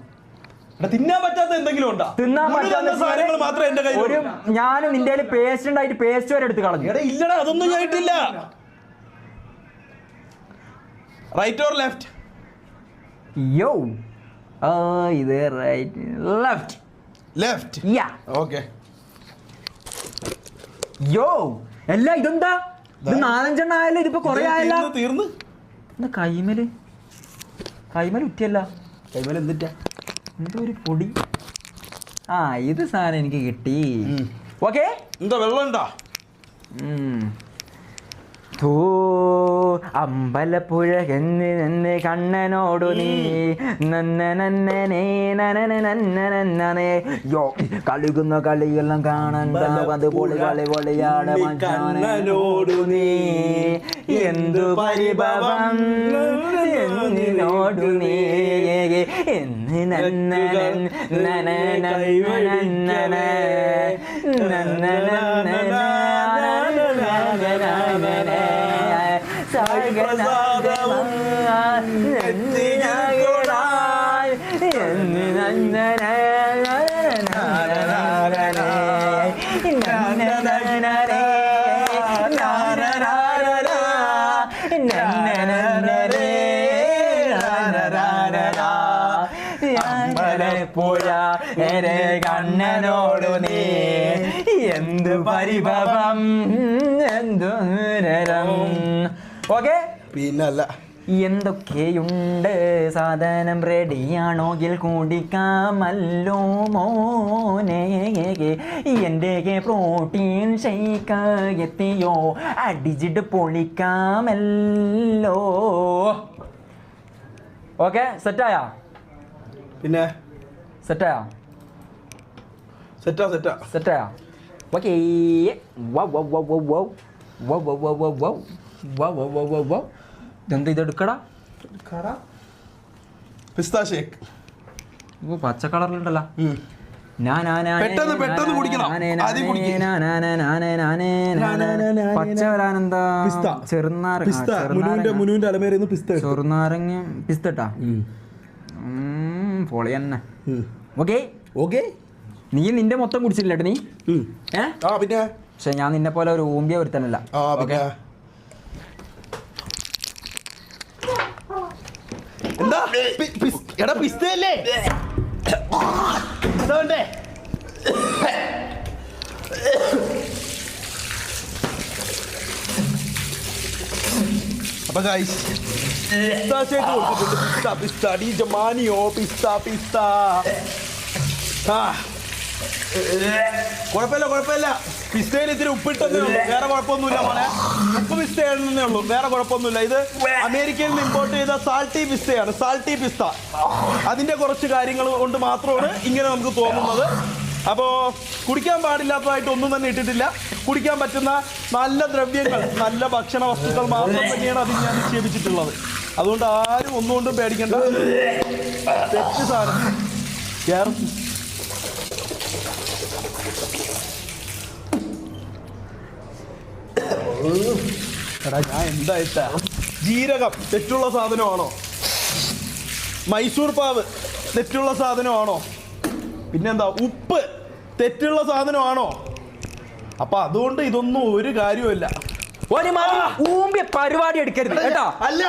തിന്നാൻ പറ്റാത്ത എന്തെങ്കിലും ഉണ്ടോ? തിന്നാൻ പറ്റാത്ത സാധനങ്ങൾ മാത്രമേ എന്റെ കയ്യിൽ. ഞാനും നിന്റെ പേസ്റ്റ് ഉണ്ടായിട്ട് പേസ്റ്റ് വരെ എടുത്ത് കളഞ്ഞു. ഇല്ലടാ, അതൊന്നും ഞാൻ ഇട്ടില്ല. Right or left? യോ, ഇത് right. Left. Left. Yeah. Okay. Yo, അല്ല ഇതെന്താ? ഇത് 4-5 ആയല്ലോ. ഇതിപ്പോ കൊറേ ആയല്ലോ. തീർന്ന്. എന്താ കൈമല് ഉറ്റിയല്ല? കൈമല് എന്തിട്ടാ? എന്തോ ഒരു പൊടി. ആ, ഇത് സാധനം എനിക്ക് കിട്ടി. ഓക്കെ. എന്താ വെള്ളം ഉണ്ടോ? അമ്പലപ്പുഴ എന്ന് കണ്ണനോടു നീ നന്നേ. യോ, കളിക്കുന്ന കളിയെല്ലാം കാണാൻ അതുപോലെ കളിയാണ് കണ്ണനോടു നീ. എന്തു പരിഭവം എന്നോടു നീ എന്ന് പുഴ കണ്ണനോടു നീ എന്ത് പരിഭവം എന്തു. ഓക്കെ. പിന്നല്ല, എന്തൊക്കെയുണ്ട് സാധനം റെഡിയാണോങ്കിൽ കുടിക്കാമല്ലോ മോനെ. എൻ്റെ പ്രോട്ടീൻ ഷേക്ക് എത്തിയോ, അടിച്ചിട്ട് പൊളിക്കാമല്ലോ. ഓക്കെ, സെറ്റായാ? പിന്നെ സെറ്റായാ? സെറ്റായാ? ഓക്കെ. ഇതെന്താ ഇതെടുക്കടാ? പിസ്താ ഷേക്ക്. ഓ, പച്ച കളറിലുണ്ടല്ലോ. പെട്ടെന്ന് കുടിക്കണം. പച്ച വരാനെന്താ? ചെറുനാരങ്ങ പിസ്തട്ടാ. പൊളി തന്നെ. ഓക്കെ. നീ നിന്റെ മൊത്തം കുടിച്ചില്ല നീ? പിന്നെ പക്ഷെ ഞാൻ നിന്നെ പോലെ ഒരു ഊമ്പിയ ഒരുത്തനല്ല. എന്താ എടാ, പിസ്തയല്ലേ? അപ്പൊ ഗൈസ്, പിസ്താ ഷേക്ക് കൊടുത്തിട്ടുണ്ട്. പിസ്ത ഡി ജമാനിയോ പിസ്ത. കുഴപ്പമില്ല പിസ്തയിൽ ഇത്തിരി ഉപ്പിട്ടതേ ഉള്ളൂ, വേറെ കുഴപ്പമൊന്നുമില്ല മോനെ. ഉപ്പ് പിസ്തയാണെന്നേ ഉള്ളൂ, വേറെ കുഴപ്പമൊന്നുമില്ല. ഇത് അമേരിക്കയിൽ നിന്ന് ഇമ്പോർട്ട് ചെയ്ത സാൾട്ടി പിസ്തയാണ്, സാൾട്ടി പിസ്ത. അതിന്റെ കുറച്ച് കാര്യങ്ങൾ കൊണ്ട് മാത്രമാണ് ഇങ്ങനെ നമുക്ക് തോന്നുന്നത്. അപ്പോൾ കുടിക്കാൻ പാടില്ലാത്തതായിട്ട് ഒന്നും തന്നെ ഇട്ടിട്ടില്ല. കുടിക്കാൻ പറ്റുന്ന നല്ല ദ്രവ്യങ്ങൾ, നല്ല ഭക്ഷണ വസ്തുക്കൾ മാത്രം തന്നെയാണ് അതിൽ ഞാൻ നിക്ഷേപിച്ചിട്ടുള്ളത്. അതുകൊണ്ട് ആരും ഒന്നുകൊണ്ടും പേടിക്കേണ്ട. തെറ്റ് സാധനം എടാ ഞാൻ എന്തായിട്ടാ. ജീരകം തെറ്റുള്ള സാധനമാണോ? മൈസൂർ പാവ് തെറ്റുള്ള സാധനമാണോ? പിന്നെന്താ ഉപ്പ് തെറ്റുള്ള സാധനമാണോ? അപ്പൊ അതുകൊണ്ട് ഇതൊന്നും ഒരു കാര്യമില്ല. ഒരു ഊമ്പിയ പരിപാടി എടുക്കരുത് കേട്ടോ. അല്ല